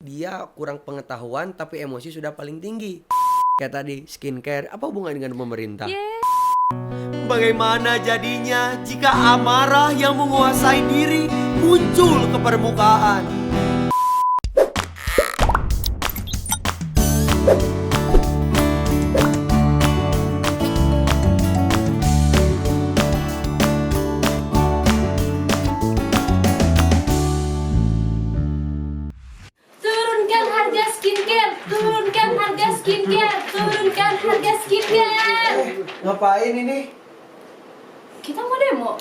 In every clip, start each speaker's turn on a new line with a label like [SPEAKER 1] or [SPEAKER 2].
[SPEAKER 1] dia kurang pengetahuan tapi emosi sudah paling tinggi. Kayak tadi skincare, apa hubungan dengan pemerintah? Bagaimana jadinya jika amarah yang menguasai diri muncul ke permukaan?
[SPEAKER 2] Turunkan harga skincare, turunkan harga skincare, turunkan harga skincare.
[SPEAKER 1] Ngapain ini?
[SPEAKER 2] Kita mau demo.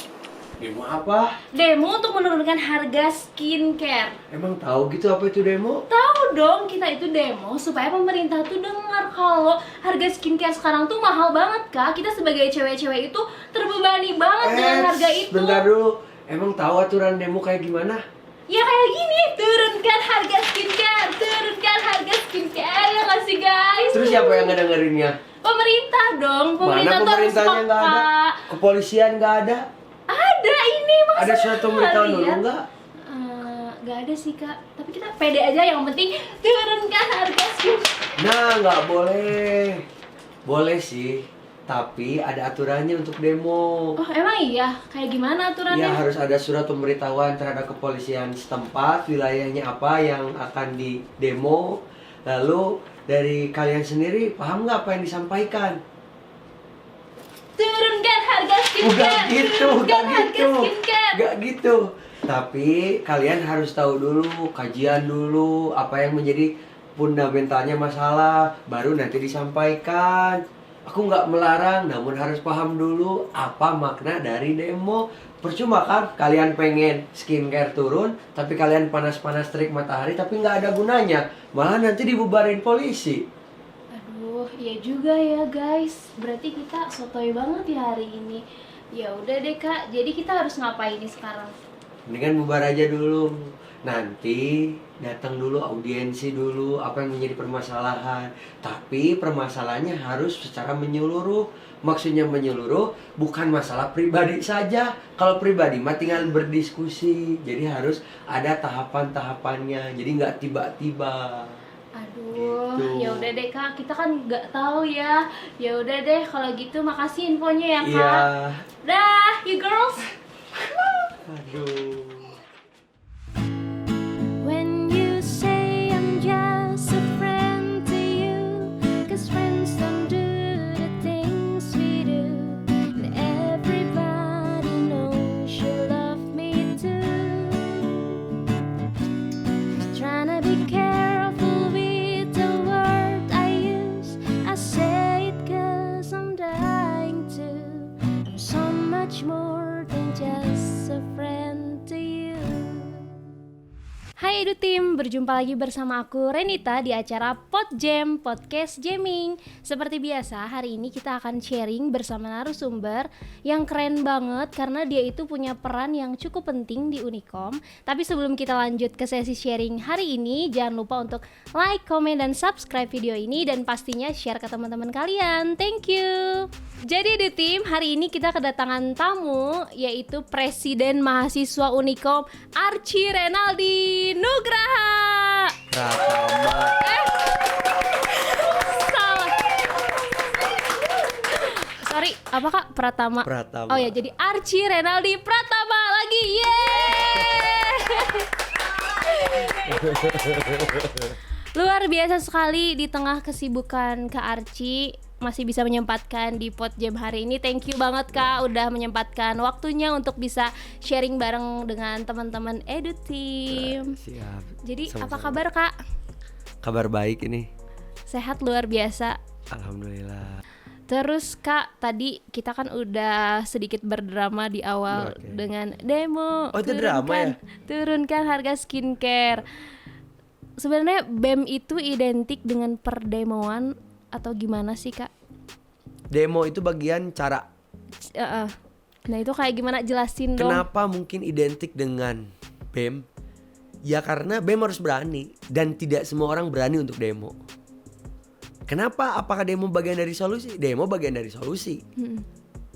[SPEAKER 1] Demo apa?
[SPEAKER 2] Demo untuk menurunkan harga skincare.
[SPEAKER 1] Emang tahu gitu apa itu demo?
[SPEAKER 2] Tahu dong, kita itu demo supaya pemerintah tuh dengar kalau harga skincare sekarang tuh mahal banget, Kak. Kita sebagai cewek-cewek itu terbebani banget dengan harga itu.
[SPEAKER 1] Bentar dulu. Emang tahu aturan demo kayak gimana?
[SPEAKER 2] Ya kayak gini, turunkan harga skincare, turunkan harga skincare, ya nggak sih guys?
[SPEAKER 1] Terus siapa yang ngedengerinnya?
[SPEAKER 2] Pemerintah dong, pemerintah
[SPEAKER 1] Mana
[SPEAKER 2] tuh harus
[SPEAKER 1] pemerintahnya nggak ada?
[SPEAKER 2] peka.
[SPEAKER 1] Kepolisian nggak ada?
[SPEAKER 2] Ada ini masa
[SPEAKER 1] Ada surat pemberitahuan dulu
[SPEAKER 2] lihat?
[SPEAKER 1] nggak?
[SPEAKER 2] Nggak ada sih kak, tapi kita pede aja, yang penting turunkan harga skincare.
[SPEAKER 1] Nah, nggak boleh. Boleh sih, tapi ada aturannya untuk demo.
[SPEAKER 2] Oh emang iya? Kayak gimana aturannya?
[SPEAKER 1] Ya harus ada surat pemberitahuan terhadap kepolisian setempat, wilayahnya apa yang akan di demo. Lalu dari kalian sendiri paham nggak apa yang disampaikan?
[SPEAKER 2] Turunkan harga skincare,
[SPEAKER 1] Nggak gitu,
[SPEAKER 2] turunkan
[SPEAKER 1] nggak
[SPEAKER 2] harga
[SPEAKER 1] gitu,
[SPEAKER 2] skincare.
[SPEAKER 1] nggak gitu. Tapi kalian harus tahu dulu, kajian dulu apa yang menjadi fundamentalnya masalah, baru nanti disampaikan. Aku nggak melarang, namun harus paham dulu apa makna dari demo. Percuma kan kalian pengen skincare turun, tapi kalian panas-panas terik matahari, tapi nggak ada gunanya. Malah nanti dibubarin polisi.
[SPEAKER 2] Aduh, iya juga ya guys. Berarti kita sotoy banget ya hari ini. Ya udah deh kak. Jadi kita harus ngapain nih sekarang?
[SPEAKER 1] Mendingan bubar aja dulu. Nanti datang dulu, audiensi dulu apa yang menjadi permasalahan. Tapi permasalahannya harus secara menyeluruh. Maksudnya menyeluruh bukan masalah pribadi saja. Kalau pribadi mah tinggal berdiskusi. Jadi harus ada tahapan-tahapannya. Jadi nggak tiba-tiba.
[SPEAKER 2] Aduh,
[SPEAKER 1] Gitu.
[SPEAKER 2] ya udah deh kak, kita kan nggak tahu ya. Ya udah deh, kalau gitu makasih infonya ya kak.
[SPEAKER 1] Iya.
[SPEAKER 2] Dah, you girls.
[SPEAKER 1] Aduh.
[SPEAKER 3] When you say I'm just a friend to you, 'cause friends don't do the things we do, and everybody knows you love me too. Tryna be careful with the word I use. I say it 'cause I'm dying to. I'm so much more than just a friend to you.
[SPEAKER 2] Hai Edu Team, berjumpa lagi bersama aku Renita di acara Podjam, Podcast Jamming. Seperti biasa, hari ini kita akan sharing bersama narasumber yang keren banget karena dia itu punya peran yang cukup penting di Unicom. Tapi sebelum kita lanjut ke sesi sharing hari ini, jangan lupa untuk like, komen, dan subscribe video ini dan pastinya share ke teman-teman kalian. Thank you. Jadi Edu Team, hari ini kita kedatangan tamu yaitu Presiden Mahasiswa Unicom Archie Renaldi Nugraha.
[SPEAKER 1] Pratama.
[SPEAKER 2] Salah. Sorry, apa kak? Pratama.
[SPEAKER 1] Pratama.
[SPEAKER 2] Oh ya, jadi Archie Renaldi Pratama lagi. Yeay. Luar biasa sekali di tengah kesibukan Kak Archie masih bisa menyempatkan di Podjam hari ini. Thank you banget Kak udah menyempatkan waktunya untuk bisa sharing bareng dengan teman-teman Edu Team.
[SPEAKER 1] Siap.
[SPEAKER 2] Jadi
[SPEAKER 1] Sama-sama.
[SPEAKER 2] apa kabar Kak?
[SPEAKER 1] Kabar baik ini.
[SPEAKER 2] Sehat luar biasa.
[SPEAKER 1] Alhamdulillah.
[SPEAKER 2] Terus Kak, tadi kita kan udah sedikit berdrama di awal
[SPEAKER 1] Oke.
[SPEAKER 2] dengan demo.
[SPEAKER 1] Oh, itu drama ya?
[SPEAKER 2] Turunkan harga skincare. Sebenarnya BEM itu identik dengan perdemoan atau gimana sih Kak?
[SPEAKER 1] Demo itu bagian cara.
[SPEAKER 2] Nah itu kayak gimana, jelasin dong.
[SPEAKER 1] Kenapa mungkin identik dengan BEM? Ya karena BEM harus berani dan tidak semua orang berani untuk demo. Kenapa? Apakah demo bagian dari solusi? Demo bagian dari solusi.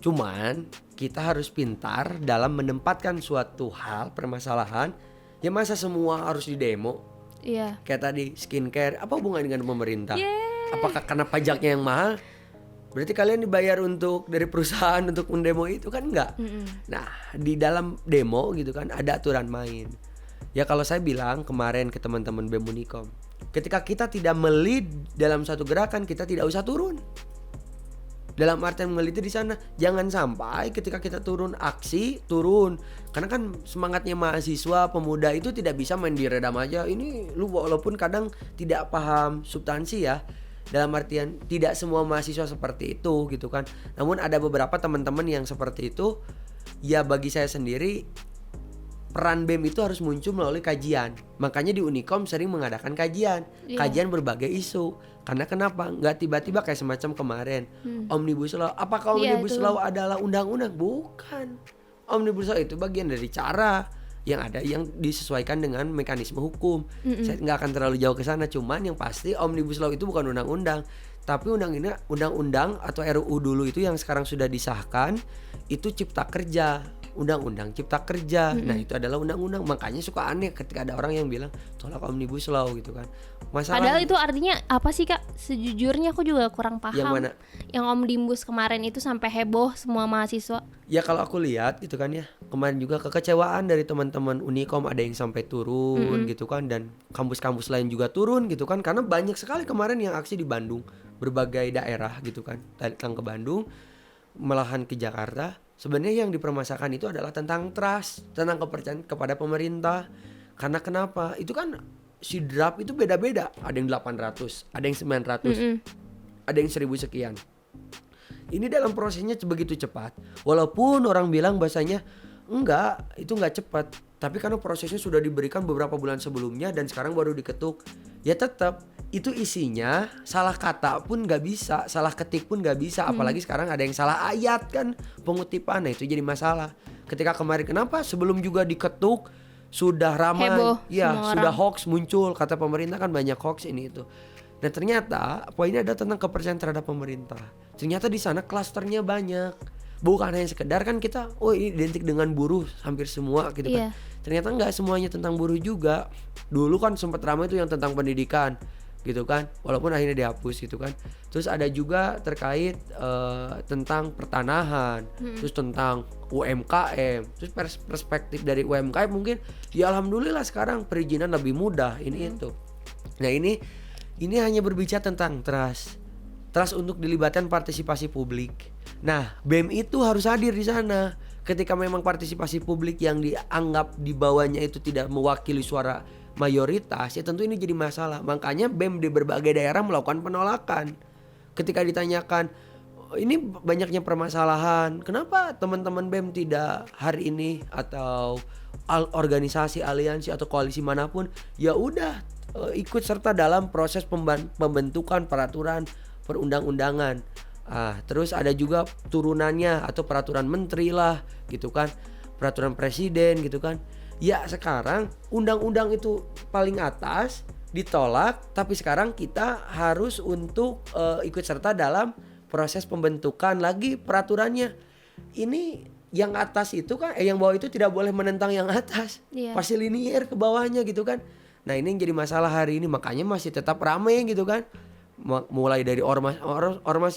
[SPEAKER 1] Cuman kita harus pintar dalam menempatkan suatu hal, permasalahan. Ya masa semua harus didemo?
[SPEAKER 2] Iya.
[SPEAKER 1] Kayak tadi skincare, apa hubungan dengan pemerintah?
[SPEAKER 2] Yeah.
[SPEAKER 1] Apakah karena pajaknya yang mahal? Berarti kalian dibayar dari perusahaan untuk mendemo itu kan enggak? Nah, di dalam demo gitu kan ada aturan main. Ya kalau saya bilang kemarin ke teman-teman BEM Unikom, ketika kita tidak melid dalam satu gerakan, kita tidak usah turun. Dalam artian meneliti di sana, jangan sampai ketika kita turun aksi, turun. Karena kan semangatnya mahasiswa, pemuda itu tidak bisa main diredam aja. Ini lu walaupun kadang tidak paham substansi ya. Dalam artian tidak semua mahasiswa seperti itu gitu kan. Namun ada beberapa teman-teman yang seperti itu. Ya bagi saya sendiri peran BEM itu harus muncul melalui kajian. Makanya di Unikom sering mengadakan kajian. Kajian berbagai isu. Karena kenapa? Nggak tiba-tiba kayak semacam kemarin Omnibus Law. Apakah Omnibus Law adalah undang-undang? Bukan. Omnibus Law itu bagian dari cara yang ada yang disesuaikan dengan mekanisme hukum. Saya nggak akan terlalu jauh ke sana. Cuman yang pasti Omnibus Law itu bukan undang-undang. Tapi undang-undang atau RUU dulu itu yang sekarang sudah disahkan itu cipta kerja. Undang-undang cipta kerja. Nah itu adalah undang-undang. Makanya suka aneh ketika ada orang yang bilang tolak Omnibus Law gitu kan.
[SPEAKER 2] Padahal itu artinya apa sih Kak? Sejujurnya aku juga kurang paham.
[SPEAKER 1] Yang mana?
[SPEAKER 2] Yang Omnibus kemarin itu sampai heboh semua mahasiswa.
[SPEAKER 1] Ya kalau aku lihat gitu kan ya, kemarin juga kekecewaan dari teman-teman Unikom, ada yang sampai turun gitu kan, dan kampus-kampus lain juga turun gitu kan, karena banyak sekali kemarin yang aksi di Bandung, berbagai daerah gitu kan, datang ke Bandung, malahan ke Jakarta. Sebenarnya yang dipermasalahkan itu adalah tentang trust, tentang kepercayaan kepada pemerintah. Karena kenapa? Itu kan si draft itu beda-beda, ada yang 800, ada yang 900, ada yang 1000 sekian. Ini dalam prosesnya begitu cepat. Walaupun orang bilang bahasanya enggak, itu enggak cepat. Tapi karena prosesnya sudah diberikan beberapa bulan sebelumnya dan sekarang baru diketuk, ya tetap itu isinya salah kata pun nggak bisa, salah ketik pun nggak bisa. Apalagi sekarang ada yang salah ayat kan pengutipan, nah itu jadi masalah. Ketika kemarin kenapa sebelum juga diketuk sudah ramai,
[SPEAKER 2] heboh,
[SPEAKER 1] ya sudah
[SPEAKER 2] orang.
[SPEAKER 1] hoax muncul, kata pemerintah kan banyak hoax ini itu. Dan ternyata poinnya ada tentang kepercayaan terhadap pemerintah. Ternyata di sana klasternya banyak. Bukan hanya sekedar kan kita, oh ini identik dengan buruh hampir semua gitu kan. Ternyata nggak semuanya tentang buruh juga. Dulu kan sempat ramai itu yang tentang pendidikan gitu kan. Walaupun akhirnya dihapus gitu kan. Terus ada juga terkait tentang pertanahan, terus tentang UMKM, terus perspektif dari UMKM mungkin ya alhamdulillah sekarang perizinan lebih mudah ini itu. Nah ini hanya berbicara tentang trust untuk dilibatkan partisipasi publik. Nah, BEM itu harus hadir di sana. Ketika memang partisipasi publik yang dianggap di bawahnya itu tidak mewakili suara mayoritas, ya tentu ini jadi masalah. Makanya BEM di berbagai daerah melakukan penolakan. Ketika ditanyakan, ini banyaknya permasalahan, kenapa teman-teman BEM tidak hari ini atau organisasi, aliansi atau koalisi manapun, ya udah ikut serta dalam proses pembentukan peraturan perundang-undangan. Terus ada juga turunannya atau peraturan menteri lah gitu kan, peraturan presiden gitu kan. Ya sekarang undang-undang itu paling atas ditolak, tapi sekarang kita harus untuk ikut serta dalam proses pembentukan lagi peraturannya. Ini yang atas itu kan yang bawah itu tidak boleh menentang yang atas. Pasti linear ke bawahnya gitu kan. Nah ini yang jadi masalah hari ini, makanya masih tetap ramai gitu kan. Mulai dari ormas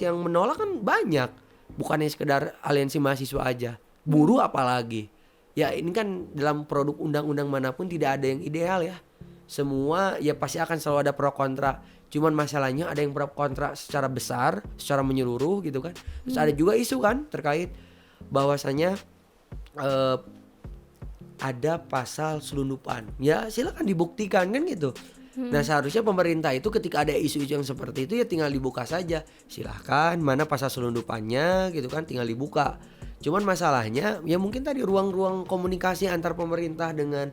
[SPEAKER 1] yang menolak kan banyak, bukannya sekedar aliansi mahasiswa aja, buruh apalagi. Ya ini kan dalam produk undang-undang manapun tidak ada yang ideal ya. Semua ya pasti akan selalu ada pro kontra. Cuman masalahnya ada yang pro kontra secara besar, secara menyeluruh gitu kan. Terus ada juga isu kan terkait bahwasanya ada pasal selundupan. Ya silakan dibuktikan kan gitu. Nah seharusnya pemerintah itu ketika ada isu-isu yang seperti itu ya tinggal dibuka saja. Silahkan mana pasal selundupannya gitu kan, tinggal dibuka. Cuman masalahnya ya mungkin tadi ruang-ruang komunikasi antar pemerintah dengan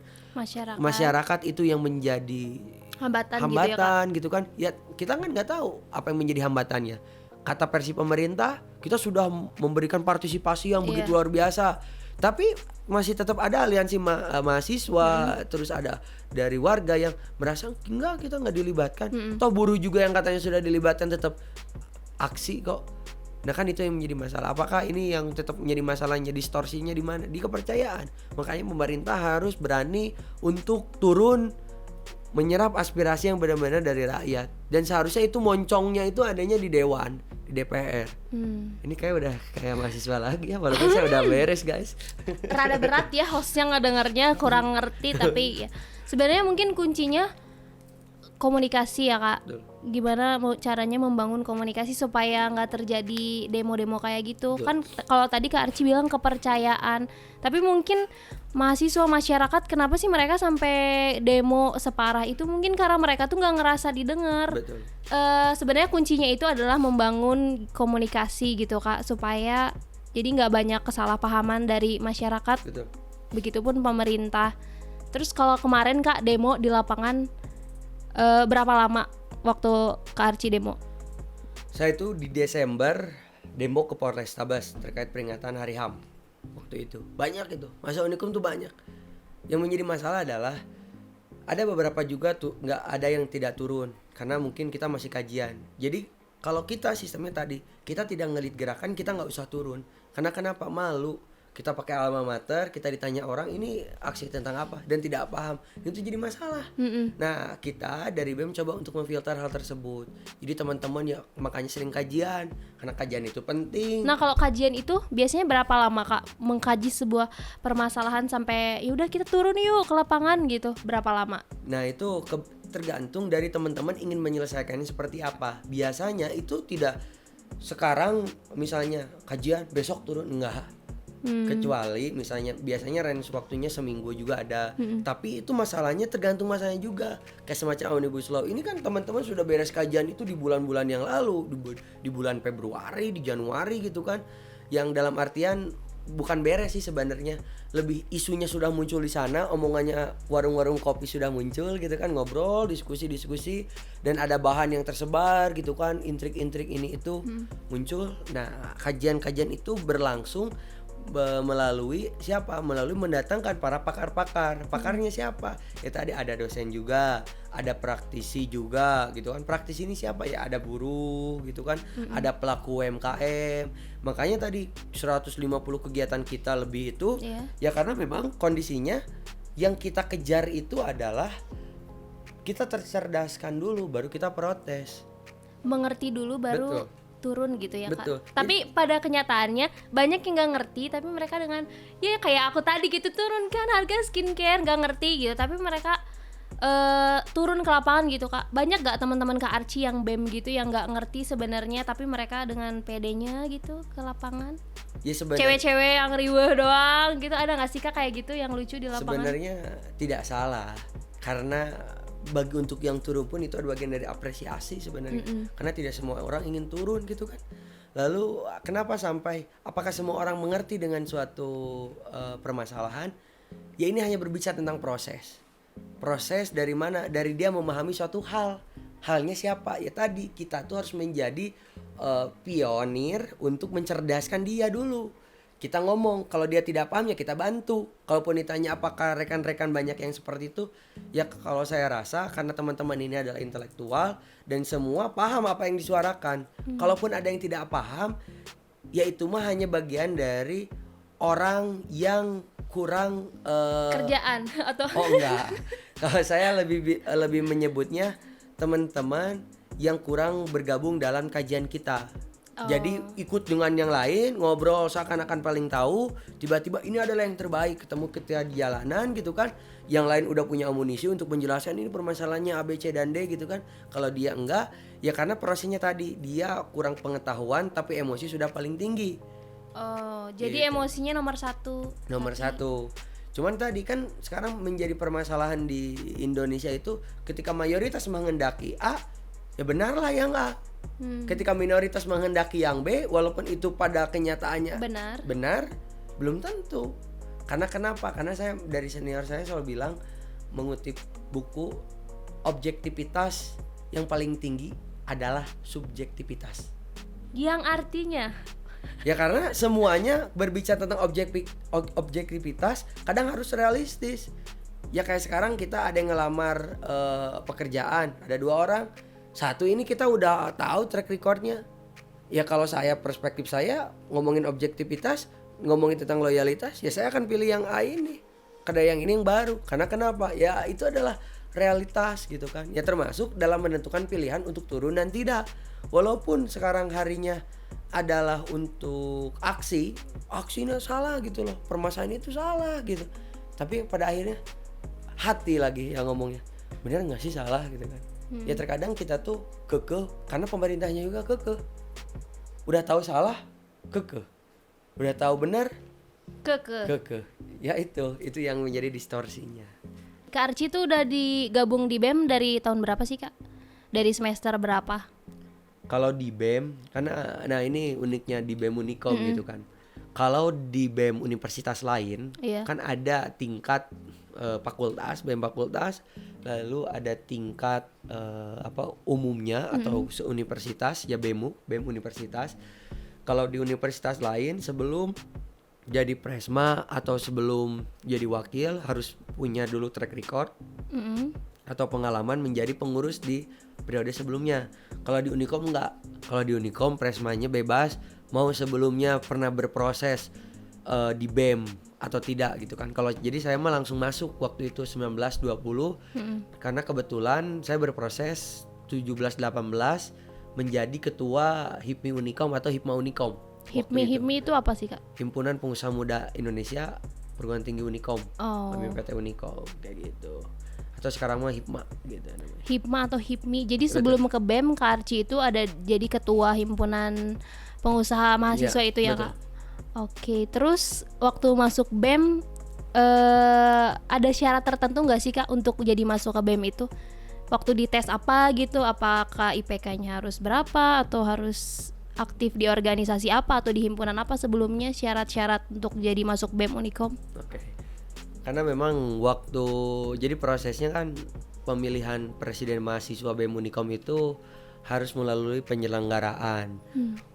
[SPEAKER 1] masyarakat itu yang menjadi hambatan gitu kan. Ya kita kan nggak tahu apa yang menjadi hambatannya. Kata versi pemerintah kita sudah memberikan partisipasi yang begitu luar biasa. Tapi masih tetap ada aliansi mahasiswa, terus ada dari warga yang merasa enggak, kita nggak dilibatkan. Toh buruh juga yang katanya sudah dilibatkan tetap aksi kok. Nah kan itu yang menjadi masalah. Apakah ini yang tetap menjadi masalahnya, distorsinya di mana? Di kepercayaan. Makanya pemerintah harus berani untuk turun menyerap aspirasi yang benar-benar dari rakyat. Dan seharusnya itu moncongnya itu adanya di Dewan, di DPR. Ini kayak udah kayak mahasiswa lagi ya, walaupun saya udah beres guys.
[SPEAKER 2] Rada berat ya hostnya ngedengarnya kurang ngerti, tapi ya sebenarnya mungkin kuncinya komunikasi ya Kak.
[SPEAKER 1] Betul.
[SPEAKER 2] Gimana caranya membangun komunikasi supaya nggak terjadi demo-demo kayak gitu. Kan kalau tadi Kak Archie bilang kepercayaan, tapi mungkin mahasiswa masyarakat kenapa sih mereka sampai demo separah itu? Mungkin karena mereka tuh nggak ngerasa didengar.
[SPEAKER 1] Betul.
[SPEAKER 2] Sebenarnya kuncinya itu adalah membangun komunikasi gitu Kak, supaya jadi nggak banyak kesalahpahaman dari masyarakat.
[SPEAKER 1] Betul.
[SPEAKER 2] Begitupun pemerintah. Terus kalau kemarin Kak demo di lapangan berapa lama waktu Kak Archie demo?
[SPEAKER 1] Saya itu di Desember demo ke Polrestabes terkait peringatan Hari HAM. Waktu itu banyak itu, masa unikum tuh banyak. Yang menjadi masalah adalah ada beberapa juga tuh nggak ada yang tidak turun karena mungkin kita masih kajian. Jadi kalau kita sistemnya tadi kita tidak ngelit gerakan, kita nggak usah turun. Karena kenapa? Malu. Kita pakai alma mater, kita ditanya orang ini aksi tentang apa dan tidak paham, itu jadi masalah. Nah kita dari BEM coba untuk memfilter hal tersebut. Jadi teman-teman ya makanya sering kajian, karena kajian itu penting.
[SPEAKER 2] Nah kalau kajian itu biasanya berapa lama Kak mengkaji sebuah permasalahan sampai yaudah kita turun yuk ke lapangan gitu, berapa lama?
[SPEAKER 1] Nah itu tergantung dari teman-teman ingin menyelesaikannya seperti apa. Biasanya itu tidak sekarang misalnya kajian besok turun, enggak. Kecuali misalnya biasanya range waktunya seminggu juga ada. Tapi itu masalahnya tergantung masanya juga. Kayak semacam Omnibus Law ini kan teman-teman sudah beres kajian itu di bulan-bulan yang lalu, di bulan Februari, di Januari gitu kan. Yang dalam artian bukan beres sih sebenarnya, lebih isunya sudah muncul di sana, omongannya warung-warung kopi sudah muncul gitu kan, ngobrol, diskusi dan ada bahan yang tersebar gitu kan, intrik-intrik ini itu muncul. Nah, kajian-kajian itu berlangsung melalui siapa? Melalui mendatangkan para pakar-pakar. Pakarnya siapa? Ya tadi ada dosen juga, ada praktisi juga gitu kan. Praktisi ini siapa ya? Ada buruh gitu kan, ada pelaku UMKM. Makanya tadi 150 kegiatan kita lebih itu ya karena memang kondisinya yang kita kejar itu adalah kita tercerdaskan dulu baru kita protes.
[SPEAKER 2] Mengerti dulu baru
[SPEAKER 1] Betul.
[SPEAKER 2] turun gitu ya
[SPEAKER 1] Betul.
[SPEAKER 2] Kak. Tapi pada kenyataannya banyak yang nggak ngerti, tapi mereka dengan ya kayak aku tadi gitu turun kan harga skincare nggak ngerti gitu, tapi mereka turun ke lapangan gitu Kak. Banyak gak teman-teman Kak Archie yang BEM gitu yang nggak ngerti sebenarnya, tapi mereka dengan pedenya gitu ke lapangan?
[SPEAKER 1] Ya sebenarnya
[SPEAKER 2] Cewek-cewek yang riweh doang gitu, ada nggak sih Kak kayak gitu yang lucu di lapangan?
[SPEAKER 1] sebenarnya tidak salah karena bagi untuk yang turun pun itu ada bagian dari apresiasi sebenarnya. Karena tidak semua orang ingin turun gitu kan. Lalu kenapa sampai apakah semua orang mengerti dengan suatu permasalahan? Ya ini hanya berbicara tentang proses. Proses dari mana? Dari dia memahami suatu hal. Halnya siapa? Ya tadi kita tuh harus menjadi pionir untuk mencerdaskan dia dulu. Kita ngomong, kalau dia tidak paham ya kita bantu. Kalaupun ditanya apakah rekan-rekan banyak yang seperti itu, ya kalau saya rasa karena teman-teman ini adalah intelektual dan semua paham apa yang disuarakan. Kalaupun ada yang tidak paham, ya itu mah hanya bagian dari orang yang kurang
[SPEAKER 2] Kerjaan atau
[SPEAKER 1] oh enggak. Kalau saya lebih menyebutnya teman-teman yang kurang bergabung dalam kajian kita. Jadi ikut dengan yang lain, ngobrol seakan-akan paling tahu, tiba-tiba ini adalah yang terbaik, ketemu ketika di jalanan gitu kan. Yang lain udah punya amunisi untuk menjelaskan ini permasalahannya A, B, C, dan D gitu kan. Kalau dia enggak, ya karena prosesnya tadi dia kurang pengetahuan tapi emosi sudah paling tinggi.
[SPEAKER 2] Oh, jadi
[SPEAKER 1] Gitu.
[SPEAKER 2] emosinya nomor satu.
[SPEAKER 1] Nomor satu. Cuman tadi kan sekarang menjadi permasalahan di Indonesia itu ketika mayoritas menghendaki A, ya benarlah yang A. Ketika minoritas menghendaki yang B, walaupun itu pada kenyataannya benar, belum tentu. Karena kenapa? Karena saya dari senior saya selalu bilang mengutip buku, objektivitas yang paling tinggi adalah subjektivitas.
[SPEAKER 2] Yang artinya
[SPEAKER 1] Ya karena semuanya berbicara tentang objektivitas, kadang harus realistis. Ya kayak sekarang kita ada yang ngelamar pekerjaan, ada 2 orang. Satu ini kita udah tahu track recordnya. Ya kalau saya perspektif saya ngomongin objektivitas, ngomongin tentang loyalitas, ya saya akan pilih yang A ini. Karena yang ini yang baru. Karena kenapa? Ya itu adalah realitas gitu kan. Ya termasuk dalam menentukan pilihan untuk turun dan tidak. Walaupun sekarang harinya adalah untuk aksinya salah gitu loh, permasalahan itu salah gitu. Tapi pada akhirnya hati lagi yang ngomongnya, bener nggak sih salah gitu kan. Ya terkadang kita tuh kekeh karena pemerintahnya juga kekeh. Udah tahu salah, kekeh. Udah tahu benar, kekeh. Ya itu yang menjadi distorsinya.
[SPEAKER 2] Kak Archie tuh udah digabung di BEM dari tahun berapa sih Kak? Dari semester berapa?
[SPEAKER 1] Kalau di BEM, karena nah ini uniknya di BEM Unikom gitu kan. Kalau di BEM universitas lain,
[SPEAKER 2] Iya.
[SPEAKER 1] kan ada tingkat fakultas, BEM fakultas, lalu ada tingkat umumnya atau seuniversitas ya BEM universitas. Kalau di universitas lain sebelum jadi presma atau sebelum jadi wakil harus punya dulu track record atau pengalaman menjadi pengurus di periode sebelumnya. Kalau di Unikom enggak. Kalau di Unikom presmanya bebas mau sebelumnya pernah berproses di BEM atau tidak gitu kan. Kalau jadi saya mah langsung masuk waktu itu 19-20 karena kebetulan saya berproses 17-18 menjadi ketua HIPMI Unikom atau HIPMA Unikom.
[SPEAKER 2] HIPMI itu apa sih Kak?
[SPEAKER 1] Himpunan Pengusaha Muda Indonesia Perguruan Tinggi Unikom.
[SPEAKER 2] Oh.
[SPEAKER 1] PT Unikom kayak gitu. Atau sekarang mah HIPMA gitu namanya.
[SPEAKER 2] HIPMA atau HIPMI. Jadi sebelum ke BEM Kak Archie itu ada jadi ketua himpunan pengusaha mahasiswa
[SPEAKER 1] Iya,
[SPEAKER 2] itu ya
[SPEAKER 1] betul.
[SPEAKER 2] Kak? Oke, terus waktu masuk BEM ada syarat tertentu nggak sih Kak untuk jadi masuk ke BEM itu? Waktu dites apa gitu? Apakah IPK-nya harus berapa atau harus aktif di organisasi apa atau di himpunan apa sebelumnya, syarat-syarat untuk jadi masuk BEM Unikom?
[SPEAKER 1] Oke. Karena memang waktu jadi prosesnya kan pemilihan presiden mahasiswa BEM Unikom itu harus melalui penyelenggaraan.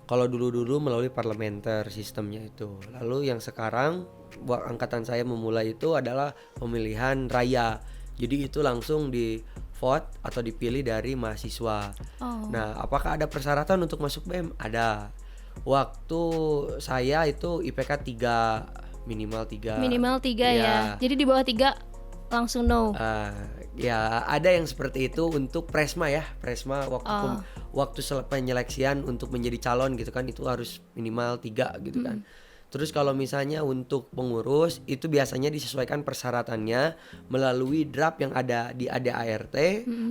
[SPEAKER 1] Kalau dulu melalui parlementer sistemnya itu. Lalu yang sekarang angkatan saya memulai itu adalah pemilihan raya. Jadi itu langsung di vote atau dipilih dari mahasiswa.
[SPEAKER 2] Oh.
[SPEAKER 1] Nah, apakah ada persyaratan untuk masuk BEM? Ada. Waktu saya itu IPK 3, minimal 3.
[SPEAKER 2] Minimal 3 ya. Jadi di bawah 3 langsung no.
[SPEAKER 1] Ya ada yang seperti itu untuk presma ya. Presma waktu penyeleksian untuk menjadi calon gitu kan itu harus minimal 3 gitu kan. Terus kalau misalnya untuk pengurus itu biasanya disesuaikan persyaratannya melalui draft yang ada di ADART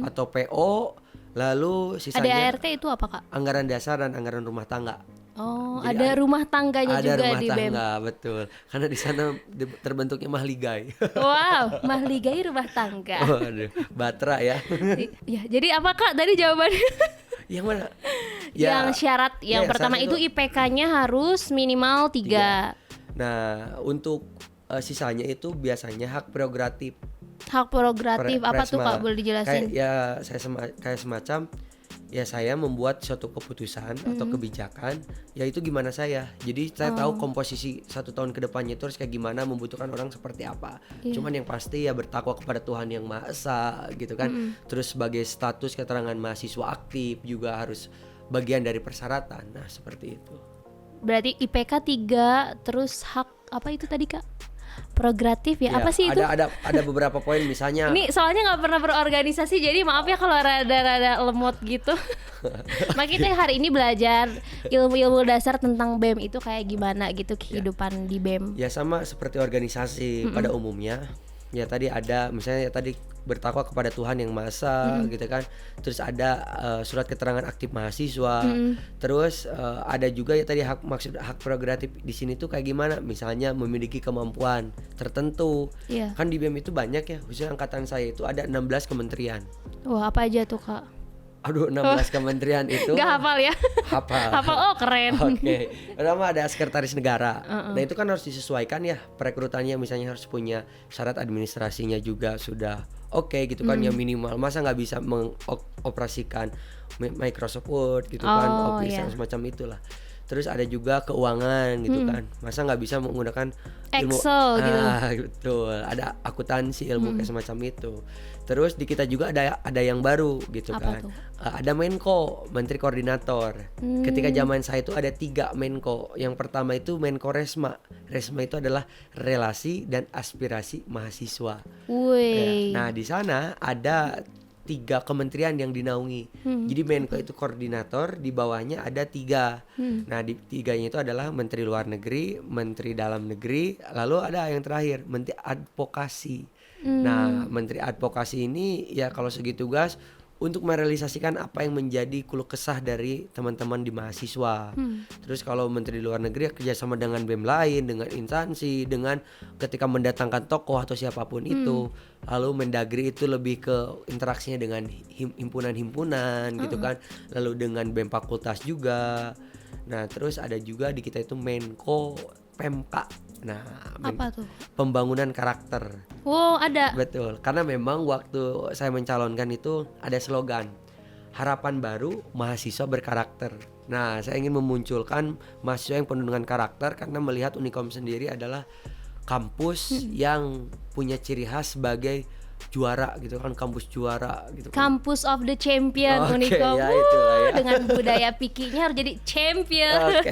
[SPEAKER 1] atau PO. Lalu sisanya
[SPEAKER 2] ADART itu apa Kak?
[SPEAKER 1] anggaran dasar dan anggaran rumah tangga.
[SPEAKER 2] Oh,
[SPEAKER 1] Jadi
[SPEAKER 2] ada rumah tangganya
[SPEAKER 1] ada
[SPEAKER 2] juga
[SPEAKER 1] rumah
[SPEAKER 2] di BEM.
[SPEAKER 1] tangga, betul. Karena di sana terbentuknya mahligai.
[SPEAKER 2] Wow, mahligai rumah tangga.
[SPEAKER 1] Waduh, batra ya.
[SPEAKER 2] Ya, jadi apa Kak tadi jawabannya?
[SPEAKER 1] Yang mana?
[SPEAKER 2] Yang syarat yang pertama
[SPEAKER 1] syarat
[SPEAKER 2] itu IPK-nya harus minimal 3.
[SPEAKER 1] Nah, untuk sisanya itu biasanya hak prerogatif.
[SPEAKER 2] Hak prerogatif apa tuh
[SPEAKER 1] Presma.
[SPEAKER 2] Kak, boleh dijelasin?
[SPEAKER 1] Kayak semacam ya saya membuat suatu keputusan atau kebijakan, yaitu gimana saya. Jadi saya tahu komposisi 1 tahun ke depannya itu harus kayak gimana, membutuhkan orang seperti apa. Cuman yang pasti ya bertakwa kepada Tuhan Yang Maha Esa gitu kan. Terus sebagai status keterangan mahasiswa aktif juga harus bagian dari persyaratan. Nah, seperti itu.
[SPEAKER 2] Berarti IPK 3 terus hak apa itu tadi Kak? Prerogatif ya? Apa sih itu?
[SPEAKER 1] Ada beberapa poin misalnya.
[SPEAKER 2] Ini soalnya nggak pernah berorganisasi, jadi maaf ya kalau rada-rada lemot gitu. Makanya hari ini belajar ilmu-ilmu dasar tentang BEM itu kayak gimana gitu kehidupan di BEM.
[SPEAKER 1] Ya sama seperti organisasi pada umumnya. Ya tadi ada misalnya ya tadi bertakwa kepada Tuhan Yang Maha Esa gitu kan. Terus ada surat keterangan aktif mahasiswa. Terus ada juga ya tadi maksud hak prerogatif di sini tuh kayak gimana? Misalnya memiliki kemampuan tertentu.
[SPEAKER 2] Iya.
[SPEAKER 1] Kan di BEM itu banyak ya. Khususnya angkatan saya itu ada 16 kementerian.
[SPEAKER 2] Wah, apa aja tuh Kak?
[SPEAKER 1] Aduh, 16 kementerian itu.
[SPEAKER 2] Gak hafal ya?
[SPEAKER 1] Hafal.
[SPEAKER 2] Hafal, oh keren.
[SPEAKER 1] Oke. Pertama ada sekretaris negara. Nah, itu kan harus disesuaikan ya perekrutannya, misalnya harus punya syarat administrasinya juga sudah oke gitu kan ya minimal. Masa nggak bisa mengoperasikan Microsoft Word gitu kan, Office yang semacam itulah. Terus ada juga keuangan gitu kan. Masa nggak bisa menggunakan ilmu
[SPEAKER 2] Excel gitu.
[SPEAKER 1] betul. Ada akuntansi, ilmu kayak semacam itu. Terus di kita juga ada yang baru gitu
[SPEAKER 2] Apa
[SPEAKER 1] kan.
[SPEAKER 2] tuh?
[SPEAKER 1] Ada Menko, Menteri Koordinator. Ketika zaman saya itu ada 3 Menko. Yang pertama itu Menko Resma. Resma itu adalah relasi dan aspirasi mahasiswa.
[SPEAKER 2] Wih.
[SPEAKER 1] Nah, di sana ada 3 kementerian yang dinaungi. Jadi Menko itu koordinator, di bawahnya ada 3. Nah, di 3-nya itu adalah Menteri Luar Negeri, Menteri Dalam Negeri, lalu ada yang terakhir Menteri Advokasi. Nah, Menteri Advokasi ini ya kalau segi tugas untuk merealisasikan apa yang menjadi keluh kesah dari teman-teman di mahasiswa. Terus kalau Menteri Luar Negeri kerjasama dengan BEM lain, dengan instansi, dengan ketika mendatangkan tokoh atau siapapun itu. Lalu Mendagri itu lebih ke interaksinya dengan himpunan-himpunan gitu kan. Lalu dengan BEM fakultas juga. Nah terus ada juga di kita itu Menko PMK. Nah,
[SPEAKER 2] Apa tuh?
[SPEAKER 1] pembangunan karakter.
[SPEAKER 2] Wow, ada.
[SPEAKER 1] Betul, karena memang waktu saya mencalonkan itu ada slogan harapan baru mahasiswa berkarakter. Nah, saya ingin memunculkan mahasiswa yang penuh dengan karakter karena melihat Unikom sendiri adalah kampus yang punya ciri khas sebagai juara gitu kan, kampus juara gitu kan.
[SPEAKER 2] Campus of the Champion
[SPEAKER 1] Oke,
[SPEAKER 2] Unikom.
[SPEAKER 1] ya, itulah ya.
[SPEAKER 2] Dengan budaya pikinya harus jadi champion.
[SPEAKER 1] Oke.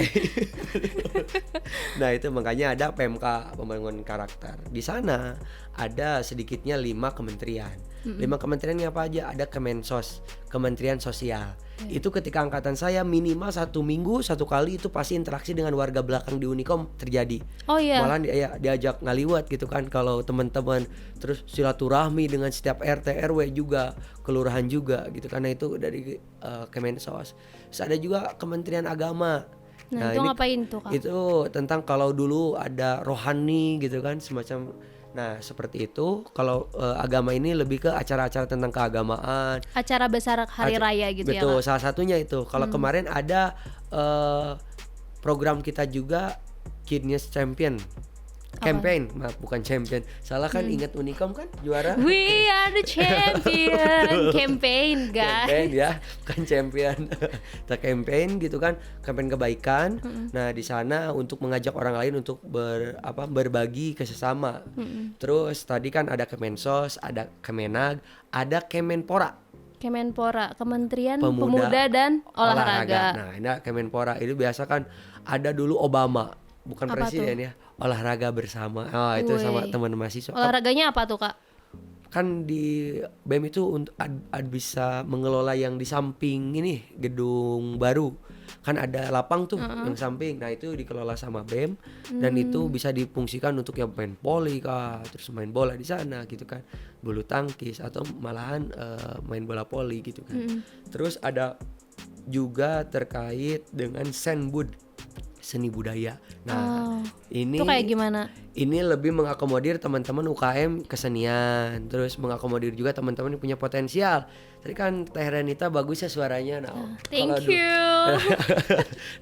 [SPEAKER 1] Nah itu makanya ada PMK, pembangunan karakter. Di sana ada sedikitnya 5 kementerian. 5 kementerian ini apa aja? Ada Kemensos, Kementerian Sosial. Itu ketika angkatan saya minimal 1 minggu 1 kali itu pasti interaksi dengan warga belakang di Unikom terjadi.
[SPEAKER 2] Oh iya.
[SPEAKER 1] Malah diajak ngaliwat gitu kan kalau teman-teman. Terus silaturahmi dengan setiap RT RW juga, kelurahan juga gitu. Karena itu dari Kemensos. Terus ada juga Kementerian Agama.
[SPEAKER 2] Nah, itu ngapain tuh, Kak?
[SPEAKER 1] Itu tentang kalau dulu ada rohani gitu kan semacam. Nah seperti itu. Kalau agama ini lebih ke acara-acara tentang keagamaan,
[SPEAKER 2] Acara besar hari raya gitu ya,
[SPEAKER 1] betul,
[SPEAKER 2] Kak?
[SPEAKER 1] salah satunya itu. Kalau kemarin ada program kita juga Genius Champion campaign, maaf bukan champion. Salah kan, ingat Unikom kan juara.
[SPEAKER 2] We are the champion. Campaign, guys.
[SPEAKER 1] Campaign ya, bukan champion. Kita campaign gitu kan, campaign kebaikan. Nah, di sana untuk mengajak orang lain untuk berbagi ke sesama. Terus tadi kan ada Kemensos, ada Kemenag, ada Kemenpora.
[SPEAKER 2] Kemenpora, Kementerian
[SPEAKER 1] Pemuda
[SPEAKER 2] Pemuda dan Olahraga.
[SPEAKER 1] Nah, ini Kemenpora itu biasa kan ada dulu Obama, bukan
[SPEAKER 2] Apa
[SPEAKER 1] presiden ya, olahraga bersama. Oh, itu sama
[SPEAKER 2] Wih.
[SPEAKER 1] teman mahasiswa.
[SPEAKER 2] Olahraganya apa tuh, Kak?
[SPEAKER 1] Kan di BEM itu untuk bisa mengelola yang di samping ini gedung baru. Kan ada lapang tuh yang samping. Nah, itu dikelola sama BEM dan itu bisa difungsikan untuk yang main voli kah, terus main bola di sana gitu kan. Bulu tangkis atau malahan main bola voli gitu kan. Terus ada juga terkait dengan Senbud, seni budaya. Nah, ini
[SPEAKER 2] Itu kayak gimana?
[SPEAKER 1] ini lebih mengakomodir teman-teman UKM kesenian, terus mengakomodir juga teman-teman yang punya potensial. Tadi kan Teh Renita bagus ya suaranya. Nah,
[SPEAKER 2] Thank you.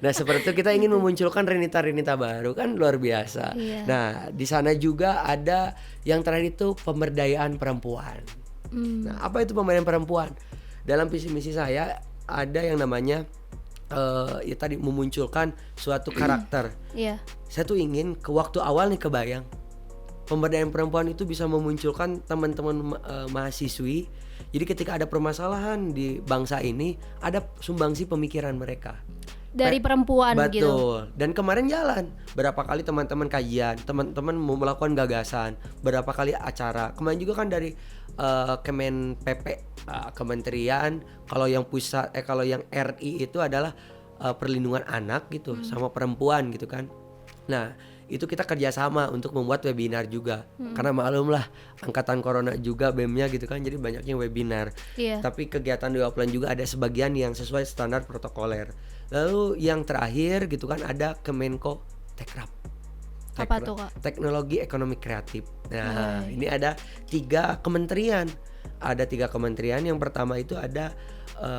[SPEAKER 1] Nah, seperti itu kita ingin memunculkan Renita baru kan luar biasa.
[SPEAKER 2] Iya.
[SPEAKER 1] Nah, di sana juga ada yang terakhir itu pemberdayaan perempuan. Nah, apa itu pemberdayaan perempuan? Dalam visi misi saya ada yang namanya ya tadi memunculkan suatu karakter.
[SPEAKER 2] Iya.
[SPEAKER 1] Saya tuh ingin ke waktu awal nih kebayang pemberdayaan perempuan itu bisa memunculkan teman-teman mahasiswi. Jadi ketika ada permasalahan di bangsa ini ada sumbangsi pemikiran mereka
[SPEAKER 2] Dari perempuan
[SPEAKER 1] betul.
[SPEAKER 2] gitu.
[SPEAKER 1] Dan kemarin jalan berapa kali teman-teman kajian, teman-teman mau melakukan gagasan, berapa kali acara. Kemarin juga kan dari Kemen PP, kementerian, kalau yang pusat kalau yang RI itu adalah perlindungan anak gitu sama perempuan gitu kan. Nah, itu kita kerjasama untuk membuat webinar juga. Karena maklum lah angkatan corona juga BEM-nya gitu kan, jadi banyaknya webinar.
[SPEAKER 2] Iya.
[SPEAKER 1] Tapi kegiatan di offline juga ada sebagian yang sesuai standar protokoler. Lalu yang terakhir gitu kan ada Kemenko Tekrap.
[SPEAKER 2] Apa tuh, Kak?
[SPEAKER 1] Teknologi Ekonomi Kreatif. Nah, ini ada 3 kementerian. Ada 3 kementerian. Yang pertama itu ada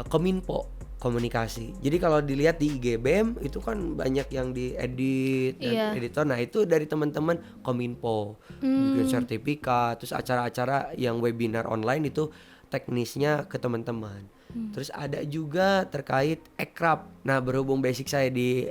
[SPEAKER 1] Kominfo, komunikasi. Jadi kalau dilihat di IG BEM itu kan banyak yang diedit dan editor. Nah, itu dari teman-teman Kominfo. Bikin sertifikat, terus acara-acara yang webinar online itu teknisnya ke teman-teman. Terus ada juga terkait Ekrab. Nah, berhubung basic saya di